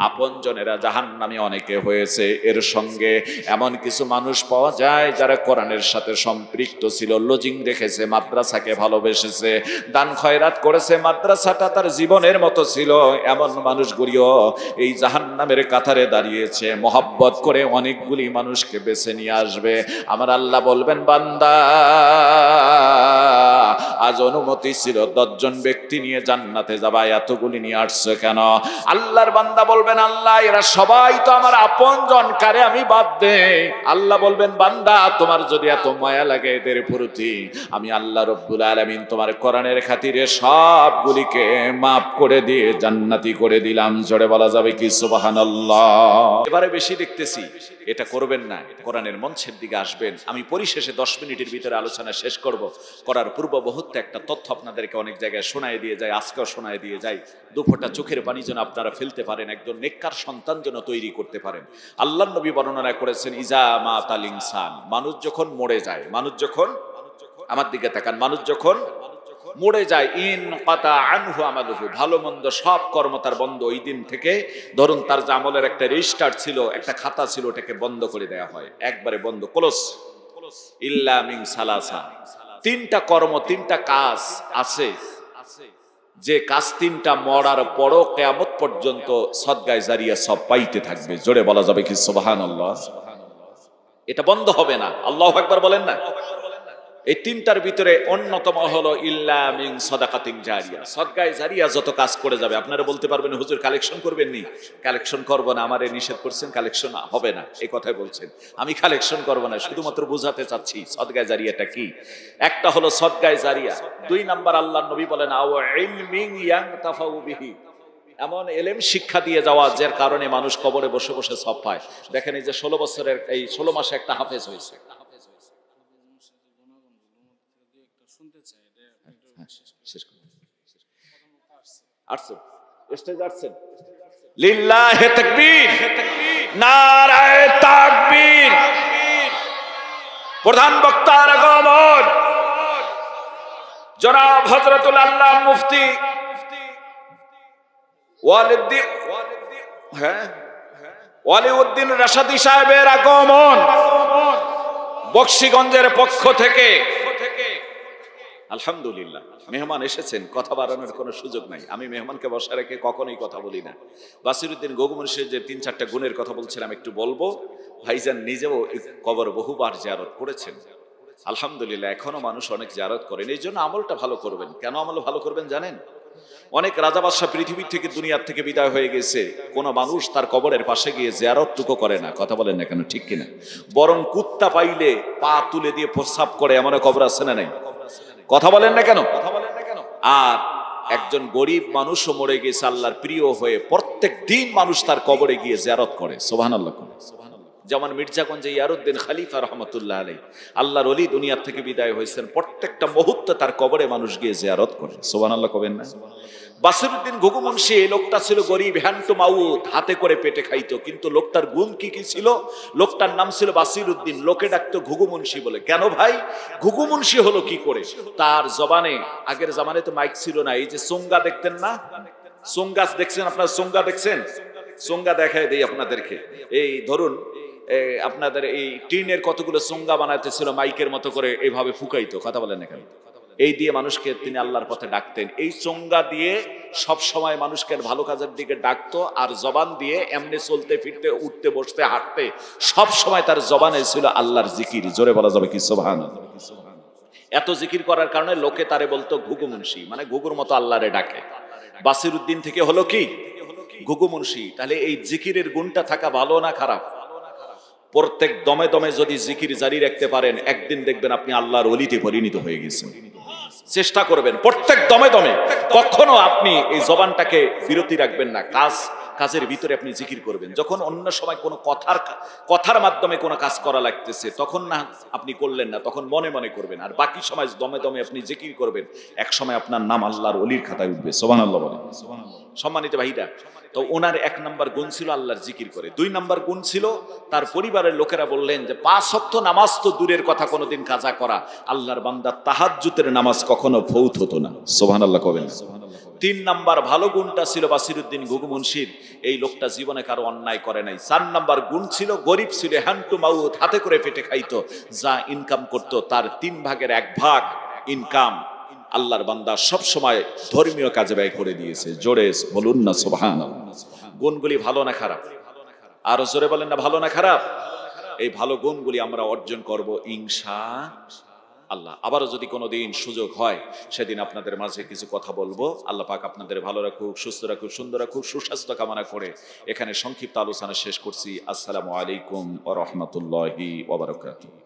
আপন জনেরা জাহান্নামী অনেকে হয়েছে। এর সঙ্গে এমন কিছু মানুষ পাওয়া যায় যারা কোরআনের সাথে সম্পৃক্ত ছিল, লজিং রেখেছে, মাদ্রাসাকে ভালোবেসেছে, দান খয়রাত করেছে, মাদ্রাসাটা তার জীবনের মতো ছিল। এমন মানুষগুলিও এই জাহান্নামের কাতারে দাঁড়িয়েছে, মহব্বত করে অনেকগুলি মানুষকে বেছে নিয়ে আসবে। আমার আল্লাহ বলবেন, বান্দা আজ অনুমতি ছিল 10 জন ব্যক্তি নিয়ে জান্নাতে যাবা, এতগুলি নিয়ে আসছো কেন? আল্লাহর বান্দা বলবেন, আল্লাহ এরা সবাই তো আমার আপনজন, কারে আমি বাদ দেই? আল্লাহ বলবেন, বান্দা তোমার যদি এত মায়া লাগে এদের প্রতি, আমি আল্লাহ রব্বুল আলামিন তোমার কোরআনের খাতিরে সবগুলিকে মাফ করে দিয়ে জান্নাতি করে দিলাম। জোরে বলা যাবে কি সুবহানাল্লাহ। এবারে বেশি দেখতেছি, এটা করবেন না, কোরআনের মঞ্চের দিকে আসবেন। আমি পরিশেষে 10 মিনিটের ভিতরে আলোচনা শেষ করব। করার পূর্ব মুহূর্তে একটা তথ্য আপনাদেরকে অনেক জায়গায় শোনায় দিয়ে যায়, আজকেও শোনায় দিয়ে যায়। দুফোঁটা চোখের পানি যেন আপনারা ফেলতে পারেন, একজন নেককার সন্তান যেন তৈরি করতে পারেন। আল্লাহর নবী বর্ণনা করেছেন, ইজা মাতাল ইনসান, মানুষ যখন মরে যায়, মানুষ যখন, আমার দিকে তাকান, মানুষ যখন মরে যায়, ইন কাতা আনহু আমালুহু, ভালো মন্দ সব কর্ম তার বন্ধ। ওই দিন থেকে ধরুন তার যে আমলের একটা রেজিস্টার ছিল, একটা খাতা ছিল, ওটাকে বন্ধ করে দেওয়া হয়, একবারে বন্ধ, ক্লোজ। ইল্লা মিন সালাসা, 3টা কর্ম, 3টা কাজ আছে, যে কাজ 3টা মরার পরও কিয়ামত পর্যন্ত সদকায়ে জারিয়া সব পাইতে থাকবে। জোরে বলা যাবে কি সুবহানাল্লাহ। এটা বন্ধ হবে না। আল্লাহু আকবার বলেন না। এই 3টার ভিতরে অন্যতম হলো ইল্লা মিন সাদাকাতিন জারিয়া, সদকায়ে জারিয়া যত কাজ করে যাবে। আপনারা বলতে পারবেন, হুজুর কালেকশন করবেন নি? কালেকশন করব না, আমারে নিষেধ করছেন, কালেকশন হবে না, এই কথাই বলছেন। আমি কালেকশন করব না, শুধুমাত্র বোঝাতে চাচ্ছি সদকায়ে জারিয়াটা কি। একটা হলো সদকায়ে জারিয়া, 2 নাম্বার আল্লাহর নবী বলেন আও ইলমিন ইয়ানতাফাউ বিহি, এমন এলেম শিক্ষা দিয়ে যাওয়া যার কারণে মানুষ কবরে বসে বসে সব পায়। দেখেন এই যে 16 বছরের, এই 16 মাসে একটা হাফেজ হয়েছে। লিল্লাহি তাকবীর, নারায়ে তাকবীর। প্রধান বক্তার আগমন জনাব হযরতুল আল্লাহ মুফতি ওয়ালিউদ্দিন রাশাদি সাহেবের আগমন। বকশীগঞ্জের পক্ষ থেকে আলহামদুলিল্লাহ, মেহমান এসেছেন, কথা বাড়ানোর কোনো সুযোগ নাই। আমি মেহমানকে বসা রেখে কখনোই কথা বলি না। বাসিরউদ্দিন গগমুন্সির যে ৩-৪টা গুণের কথা বলছিলাম একটু বলবো। ভাইজান নিজেও এই কবর বহুবার জিয়ারত করেছেন। আলহামদুলিল্লাহ, এখনো মানুষ অনেক জিয়ারত করেন। এই জন্য আমলটা ভালো করবেন। কেন আমল ভালো করবেন জানেন? অনেক রাজা বাদশাহ পৃথিবী থেকে, দুনিয়ার থেকে বিদায় হয়ে গেছে, কোন মানুষ তার কবরের পাশে গিয়ে জিয়ারতটুকু করে না। কথা বলেন না কেন, ঠিক কিনা? বরং কুত্তা পাইলে পা তুলে দিয়ে প্রস্রাব করে, এমন কবর আছে না নাই? কথা বলেন না কেন? আর একজন গরিব মানুষও মরে গেছে আল্লাহর প্রিয় হয়ে, প্রত্যেক দিন মানুষ তার কবরে গিয়ে জিয়ারত করে। সুবহানাল্লাহ। যেমন মির্জাগঞ্জে ইয়ারউদ্দিন খলিফা রহমতুল্লাহ আলাইহি, আল্লাহর ওলি দুনিয়ার থেকে বিদায় হয়েছেন, প্রত্যেকটা মুহূর্তে তার কবরে মানুষ গিয়ে জিয়ারত করে। সুবহানাল্লাহ কবেন না? বাসিরউদ্দিন ঘুঘুমুন্সি, এই লোকটা ছিল গরিব, হ্যান্ড টু মাউথ, হাতে করে পেটে খাইতো। কিন্তু লোকটার গুণ কি কি ছিল? লোকটার নাম ছিল বাসিরউদ্দিন, লোকে ডাকতো ঘুঘুমুন্সি বলে। কেন ভাই? ঘুঘুমুন্সি হলো কি করে? তার জবানে, আগের জামানে তো মাইক ছিল না, এই যে সোঙ্গা দেখতেন না, সোঙ্গা দেখছেন আপনারা? সোঙ্গা দেখছেন? সোঙ্গা দেখায় দেই আপনাদেরকে। এই ধরুন, আপনাদের এই টিনের কতগুলো সোঙ্গা বানাইতেছিল, মাইকের মতো করে এইভাবে ফুকাইতো। কথা বলেন এখানে। এই দিয়ে মানুষকে তিনি আল্লাহর পথে ডাকতেন। এই চোঙ্গা দিয়ে সব সময় মানুষকে ভালো কাজের দিকে ডাকতো। আর জবান দিয়ে এমনি চলতে ফিরতে, উঠতে বসতে হাঁটতে সব সময় তার জবানে ছিল আল্লাহর জিকির। জোরে বলা যাবে কি সুবহানাল্লাহ? এত জিকির করার কারণে লোকে তারে বলতো ঘুঘুমুন্সি, মানে ঘুঘুর মতো আল্লাহরে ডাকে। বাসিরউদ্দিন থেকে হলো কি? ঘুঘুমুন্সি। তাহলে এই জিকিরের গুণটা থাকা ভালো না খারাপ? প্রত্যেক দমে দমে যদি জিকির জারি রাখতে পারেন, একদিন দেখবেন আপনি আল্লাহর ওলিতে পরিণত হয়ে গেছেন। চেষ্টা করবেন প্রত্যেক দমে দমে, কখনো আপনি এই জবানটাকে বিরতি রাখবেন না। কাজের ভিতরে আপনি জিকির করবেন। যখন অন্য সময় কোনো কথার মাধ্যমে কোনো কাজ করা লাগতেছে, তখন না আপনি করলেন না, তখন মনে মনে করবেন। আর বাকি সময় দমে দমে আপনি জিকির করবেন। এক সময় আপনার নাম আল্লাহর ওলির খাতায় উঠবে। সুবহানাল্লাহ বলেন। সম্মানিত ভাইরা, তো ওনার ১ নাম্বার গুণ ছিল আল্লাহর জিকির করে। ২ নাম্বার গুণ ছিল, তার পরিবারের লোকেরা বললেন যে ৫ ওয়াক্ত নামাজ তো দূরের কথা কোনোদিন কাজা করা, আল্লাহর বান্দা তাহাজ্জুদের নামাজ কখনো ফৌত হতো না। সুবহানাল্লাহ কবেন। ৩ নাম্বার ভালো গুণটা ছিল বাসিরউদ্দিন ঘুঘুমুন্সির, এই লোকটা জীবনে কারো অন্যায় করে নাই। ৪ নাম্বার গুণ ছিল, গরিব ছিল, হ্যান্ড টু মাউথ, হাতে করে পেটে খাইতো। যা ইনকাম করতো তার ৩ ভাগের ১ ভাগ ইনকাম আল্লাহর বান্দা সব সময় ধর্মীয় কাজে ব্যয় করে দিয়েছে। জোরে বলুন না সুবহানাল্লাহ। গুণগুলি ভালো না খারাপ? আরো জোরে বলেন না, ভালো না খারাপ? এই ভালো গুণগুলি আমরা অর্জন করব ইনশাআল্লাহ। আবারও যদি কোনোদিন সুযোগ হয়, সেদিন আপনাদের মাঝে কিছু কথা বলবো। আল্লাহ পাক আপনাদের ভালো রাখুক, সুস্থ রাখুক, সুন্দর রাখুক, সুস্বাস্থ্য কামনা করে এখানে সংক্ষিপ্ত আলোচনা শেষ করছি। আসসালামু আলাইকুম ওয়া রাহমাতুল্লাহি ওয়া বারাকাতুহু।